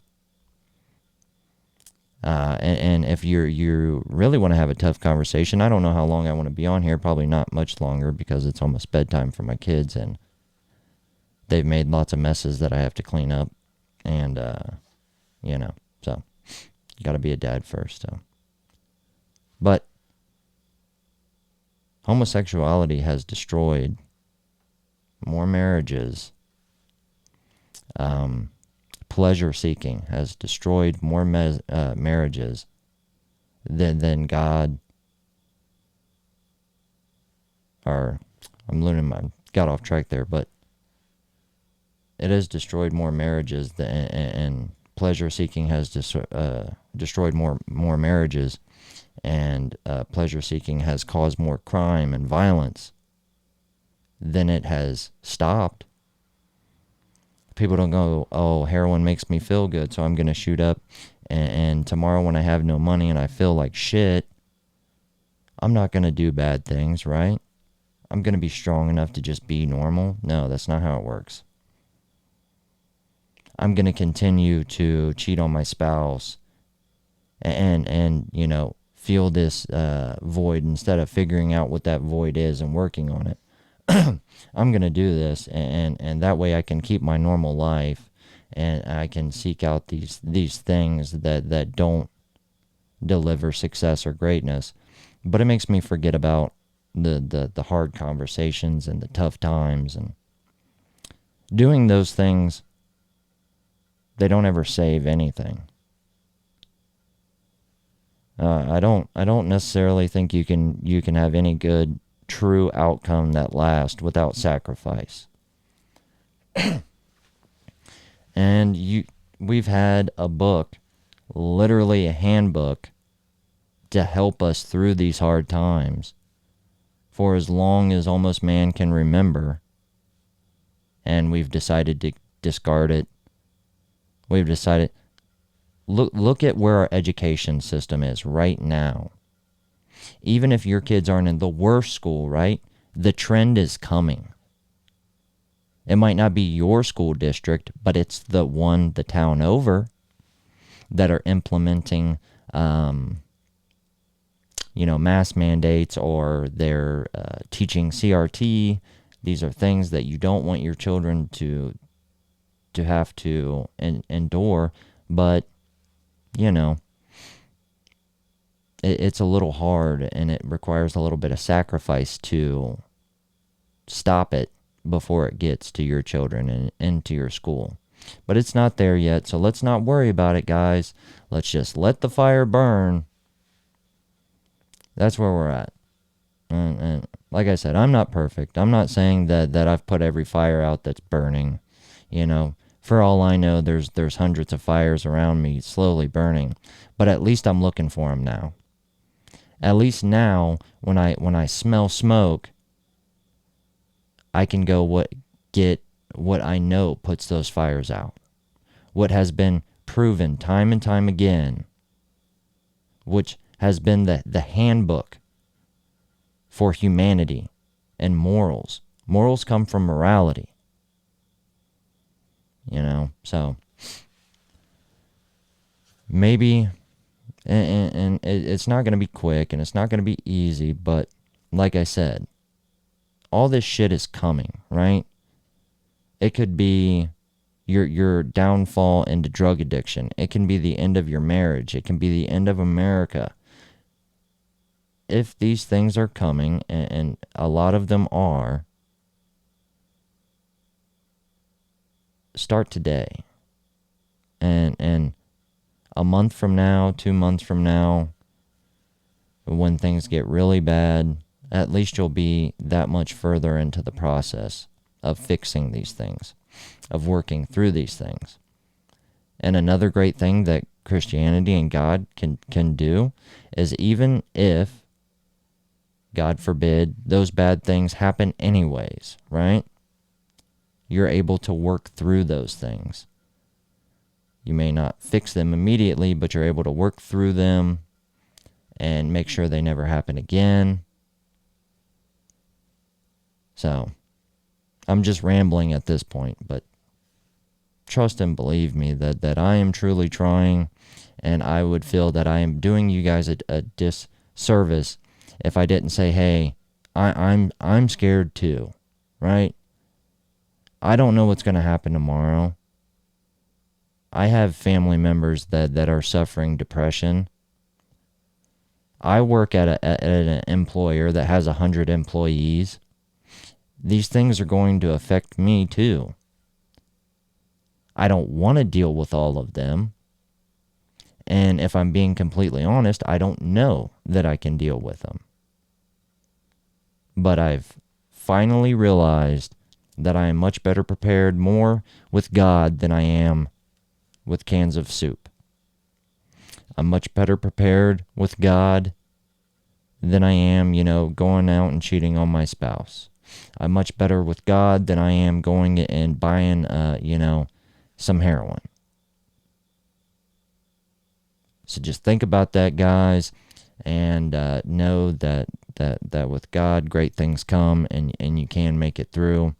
S2: And if you really want to have a tough conversation, I don't know how long I want to be on here. Probably not much longer because it's almost bedtime for my kids, and they've made lots of messes that I have to clean up. And, so you got to be a dad first. So. But homosexuality has destroyed more marriages. Pleasure seeking has destroyed more marriages than God. Got off track there, but it has destroyed more marriages and pleasure seeking has destroyed more marriages, and pleasure seeking has caused more crime and violence than it has stopped. People don't go, oh, heroin makes me feel good, so I'm going to shoot up, and tomorrow when I have no money and I feel like shit, I'm not going to do bad things, right? I'm going to be strong enough to just be normal. No, that's not how it works. I'm going to continue to cheat on my spouse and you know, feel this void instead of figuring out what that void is and working on it. I'm going to do this, and that way I can keep my normal life, and I can seek out these things that don't deliver success or greatness. But it makes me forget about the hard conversations and the tough times, and doing those things, they don't ever save anything. I don't necessarily think you can have any good true outcome that lasts without sacrifice. And we've had a book, literally a handbook, to help us through these hard times for as long as almost man can remember, and we've decided to discard it. We've decided, look at where our education system is right now. Even if your kids aren't in the worst school, right? The trend is coming. It might not be your school district, but it's the town over that are implementing, mass mandates, or they're teaching CRT. These are things that you don't want your children to have to endure, but, it's a little hard, and it requires a little bit of sacrifice to stop it before it gets to your children and into your school. But it's not there yet, so let's not worry about it, guys. Let's just let the fire burn. That's where we're at. And like I said, I'm not perfect. I'm not saying that I've put every fire out that's burning. For all I know, there's hundreds of fires around me slowly burning. But at least I'm looking for them now. At least now, when I smell smoke, I can get what I know puts those fires out. What has been proven time and time again, which has been the handbook for humanity and morals. Morals come from morality. So maybe, and it's not going to be quick, and it's not going to be easy, but like I said, all this shit is coming, right? It could be your downfall into drug addiction. It can be the end of your marriage. It can be the end of America. If these things are coming, and a lot of them are, start today. And a month from now, 2 months from now, when things get really bad, at least you'll be that much further into the process of fixing these things, of working through these things. And another great thing that Christianity and God can do is, even if, God forbid, those bad things happen anyways, right? You're able to work through those things. You may not fix them immediately, but you're able to work through them and make sure they never happen again. So, I'm just rambling at this point, but trust and believe me that I am truly trying, and I would feel that I am doing you guys a disservice if I didn't say, hey, I'm scared too, right? I don't know what's going to happen tomorrow. I have family members that are suffering depression. I work at an employer that has 100 employees. These things are going to affect me too. I don't want to deal with all of them. And if I'm being completely honest, I don't know that I can deal with them. But I've finally realized that I am much better prepared more with God than I am with cans of soup. I'm much better prepared with God than I am, going out and cheating on my spouse. I'm much better with God than I am going and buying, some heroin. So just think about that, guys, and know that with God, great things come, and you can make it through.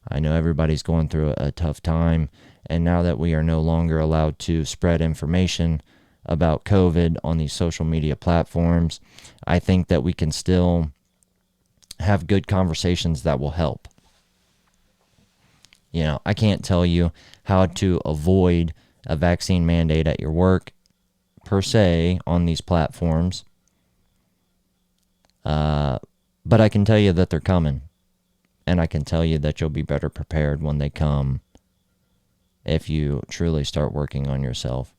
S2: I know everybody's going through a tough time, and now that we are no longer allowed to spread information about COVID on these social media platforms, I think that we can still have good conversations that will help. I can't tell you how to avoid a vaccine mandate at your work per se on these platforms, but I can tell you that they're coming, and I can tell you that you'll be better prepared when they come if you truly start working on yourself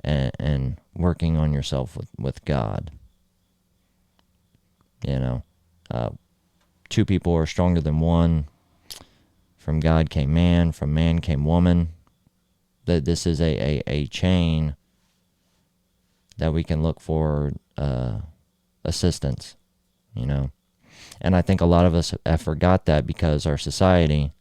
S2: and working on yourself with God. Two people are stronger than one. From God came man, from man came woman. That this is a chain that we can look for assistance, And I think a lot of us have forgot that because our society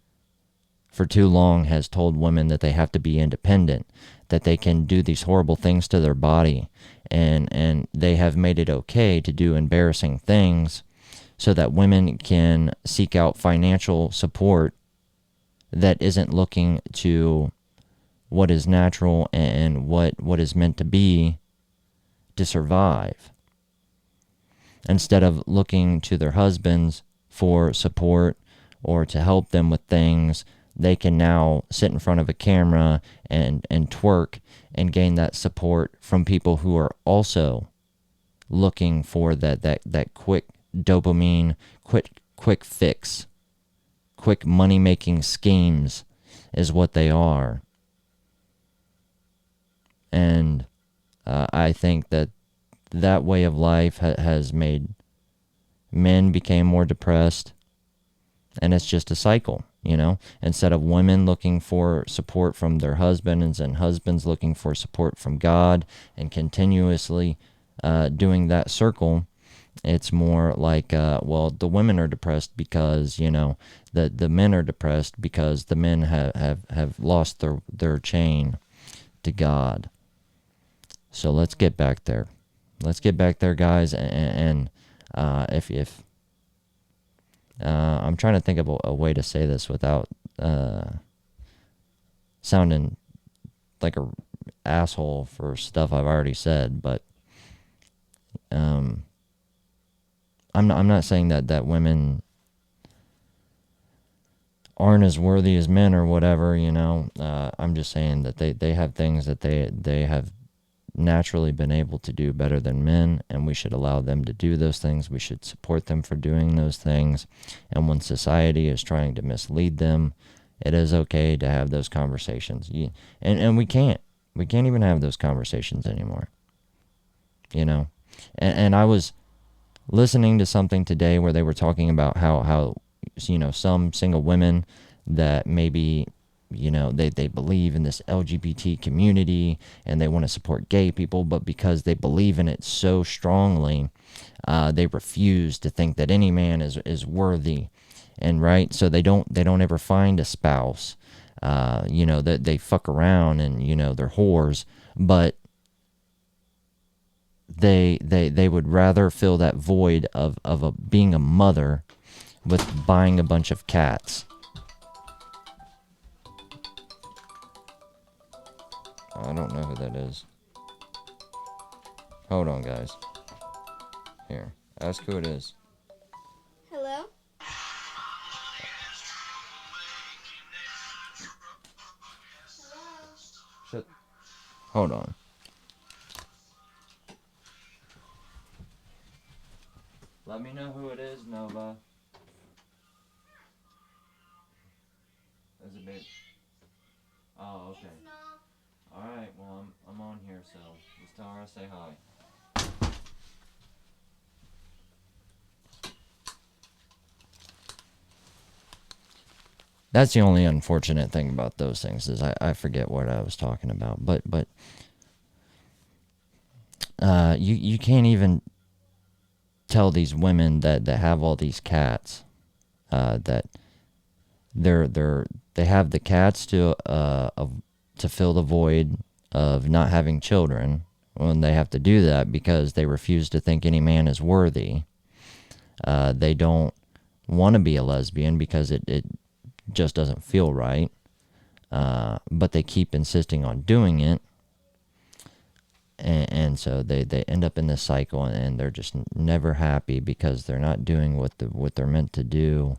S2: for too long has told women that they have to be independent, that they can do these horrible things to their body, and they have made it okay to do embarrassing things so that women can seek out financial support that isn't looking to what is natural and what is meant to be to survive. Instead of looking to their husbands for support or to help them with things, they can now sit in front of a camera and twerk and gain that support from people who are also looking for that quick dopamine, quick fix, quick money-making schemes is what they are. And I think that way of life has made men became more depressed, and it's just a cycle, Instead of women looking for support from their husbands and husbands looking for support from God and continuously doing that circle, it's more like, the women are depressed because, the men are depressed because the men have lost their chain to God. So let's get back there. Let's get back there, guys. And if I'm trying to think of a way to say this without sounding like a asshole for stuff I've already said, but I'm not saying that women aren't as worthy as men or whatever, I'm just saying that they have things that they have naturally been able to do better than men, and we should allow them to do those things. We should support them for doing those things. And when society is trying to mislead them, it is okay to have those conversations. And we can't even have those conversations anymore. And I was listening to something today where they were talking about how some single women that maybe they believe in this LGBT community and they want to support gay people, but because they believe in it so strongly, they refuse to think that any man is worthy, and right, so they don't ever find a spouse. That they fuck around and they're whores, but they would rather fill that void of being a mother with buying a bunch of cats. I don't know who that is. Hold on, guys. Here, ask who it is.
S3: Hello?
S2: Shut. Hold on. Let me know who it is, Nova. Is it big? Oh, okay.
S3: It's not.
S2: Alright, well, I'm on here, so just tell her I say hi. That's the only unfortunate thing about those things is I forget what I was talking about. But you can't even tell these women that have all these cats that they have the cats to fill the void of not having children, when they have to do that because they refuse to think any man is worthy. They don't want to be a lesbian because it just doesn't feel right, but they keep insisting on doing it, and so they end up in this cycle, and they're just never happy because they're not doing what they're meant to do.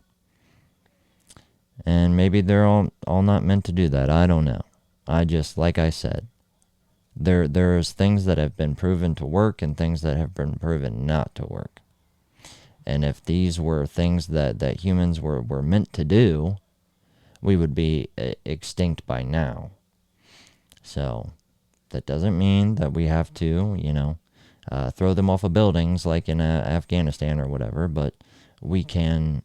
S2: And maybe they're all not meant to do that. I don't know. I just, like I said, there's things that have been proven to work and things that have been proven not to work. And if these were things that humans were meant to do, we would be extinct by now. So that doesn't mean that we have to, throw them off of buildings like in Afghanistan or whatever, but we can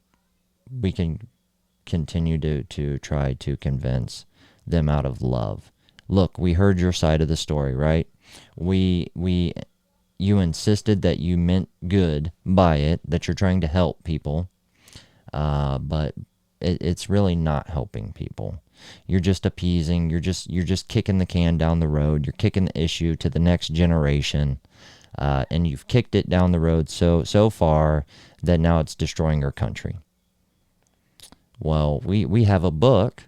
S2: continue to try to convince them out of love. Look, we heard your side of the story, right? You insisted that you meant good by it, that you're trying to help people, but it's really not helping people. You're just appeasing. You're just kicking the can down the road. You're kicking the issue to the next generation, and you've kicked it down the road so far that now it's destroying our country. Well, we have a book,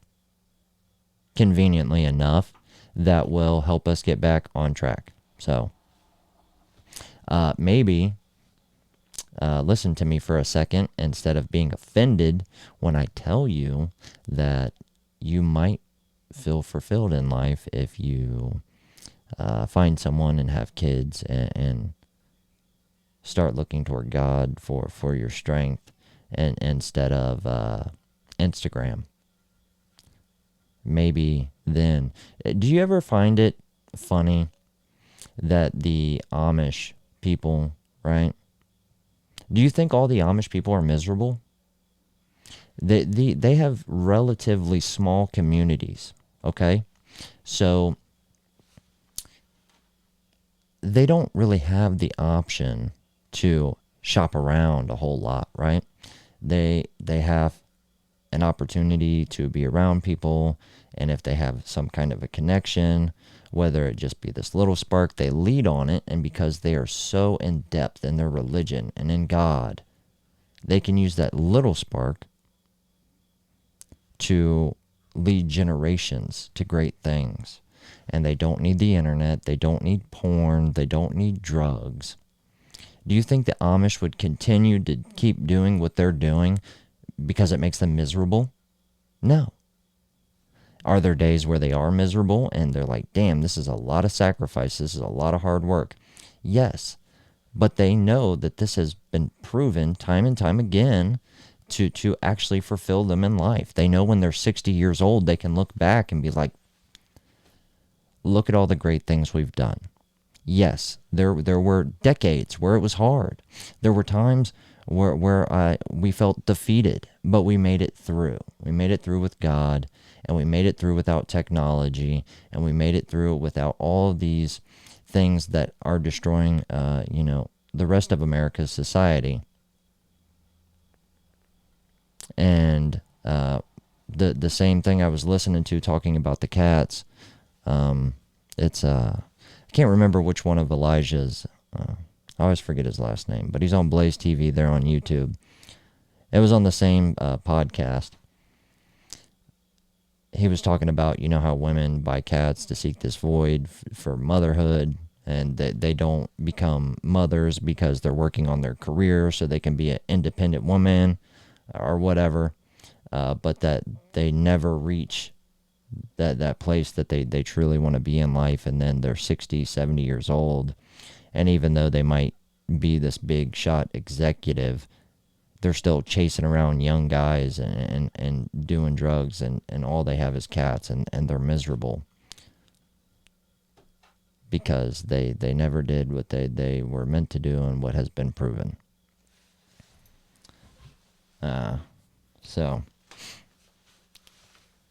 S2: conveniently enough, that will help us get back on track. So maybe listen to me for a second instead of being offended when I tell you that you might feel fulfilled in life if you find someone and have kids and start looking toward God for your strength, and instead of Instagram. Maybe then. Do you ever find it funny that the Amish people, right? Do you think all the Amish people are miserable? They have relatively small communities, okay? So they don't really have the option to shop around a whole lot, right? They have an opportunity to be around people, and if they have some kind of a connection, whether it just be this little spark, they lead on it, and because they are so in depth in their religion and in God, they can use that little spark to lead generations to great things. And they don't need the internet, they don't need porn, they don't need drugs. Do you think the Amish would continue to keep doing what they're doing because it makes them miserable? No. Are there days where they are miserable and they're like, damn, this is a lot of sacrifice, this is a lot of hard work? Yes. But they know that this has been proven time and time again to actually fulfill them in life. They know when they're 60 years old, they can look back and be like, look at all the great things we've done. Yes, there were decades where it was hard. There were times where we felt defeated, but we made it through. We made it through with God, and we made it through without technology, and we made it through without all of these things that are destroying, the rest of America's society. And the same thing I was listening to talking about the cats. I can't remember which one of Elijah's. I always forget his last name, but he's on Blaze TV there on YouTube. It was on the same podcast. He was talking about, how women buy cats to seek this void for motherhood, and that they don't become mothers because they're working on their career so they can be an independent woman or whatever, but that they never reach that place that they truly want to be in life, and then they're 60, 70 years old, and even though they might be this big shot executive, they're still chasing around young guys and doing drugs, and all they have is cats, and they're miserable because they never did what they were meant to do and what has been proven. So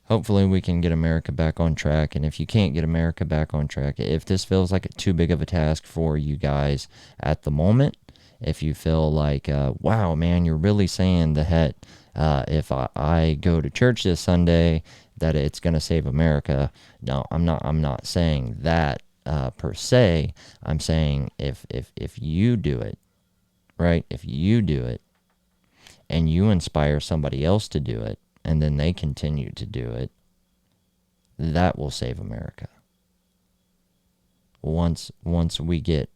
S2: hopefully we can get America back on track. And if you can't get America back on track, if this feels like too big of a task for you guys at the moment, if you feel like, wow, man, you're really saying that if I go to church this Sunday, that it's going to save America. No, I'm not saying that per se. I'm saying if you do it, right? If you do it and you inspire somebody else to do it, and then they continue to do it, that will save America. Once we get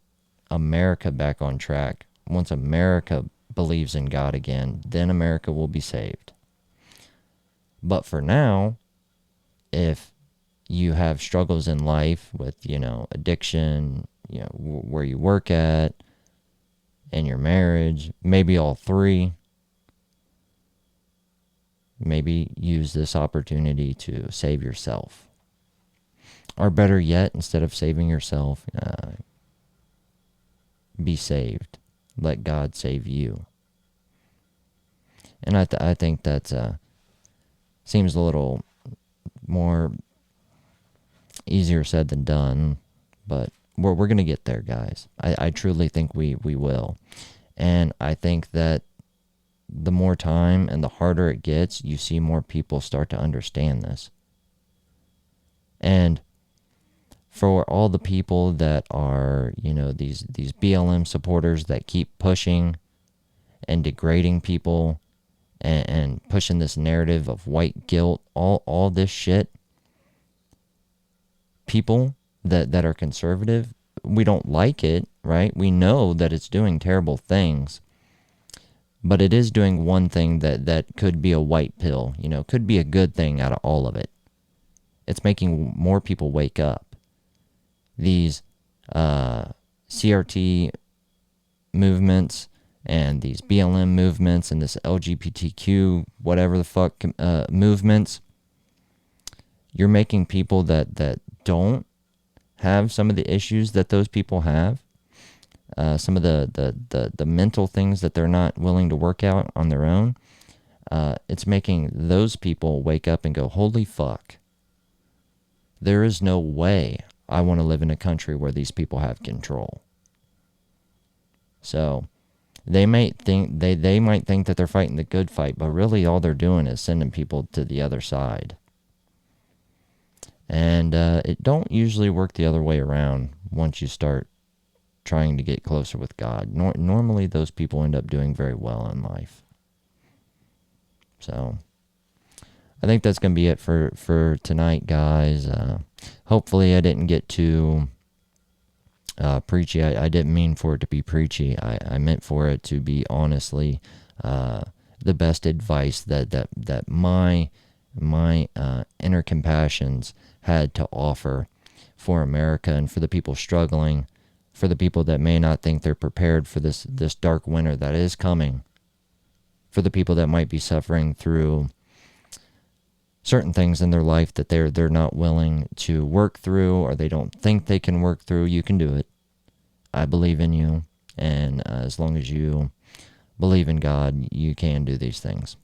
S2: America back on track, once America believes in God again, then America will be saved. But for now, if you have struggles in life with, addiction, where you work at, in your marriage, maybe all three, maybe use this opportunity to save yourself. Or better yet, instead of saving yourself, be saved. Let God save you. And I think that seems a little more easier said than done, but we're going to get there, guys. I truly think we will. And I think that the more time and the harder it gets, you see more people start to understand this. And for all the people that are, these BLM supporters that keep pushing and degrading people and pushing this narrative of white guilt, all this shit, people that are conservative, we don't like it, right? We know that it's doing terrible things, but it is doing one thing that could be a white pill, could be a good thing out of all of it. It's making more people wake up. These CRT movements and these BLM movements and this LGBTQ whatever the fuck movements, you're making people that don't have some of the issues that those people have, some of the mental things that they're not willing to work out on their own, it's making those people wake up and go, holy fuck, there is no way I want to live in a country where these people have control. So they might think they might think that they're fighting the good fight, but really all they're doing is sending people to the other side. And it don't usually work the other way around once you start trying to get closer with God. Normally those people end up doing very well in life. So I think that's going to be it for tonight, guys. Hopefully I didn't get too preachy. I didn't mean for it to be preachy. I meant for it to be honestly the best advice that my inner compassions had to offer for America and for the people struggling, for the people that may not think they're prepared for this dark winter that is coming, for the people that might be suffering through certain things in their life that they're not willing to work through, or they don't think they can work through. You can do it. I believe in you, and as long as you believe in God, you can do these things.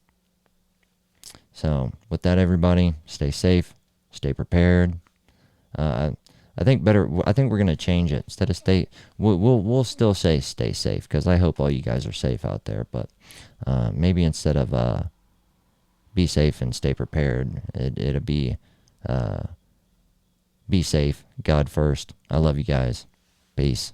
S2: So with that, everybody, stay safe, stay prepared. I think we're gonna change it. Instead of we'll still say stay safe, because I hope all you guys are safe out there. But maybe instead of be safe and stay prepared, it'll be safe, God first. I love you guys. Peace.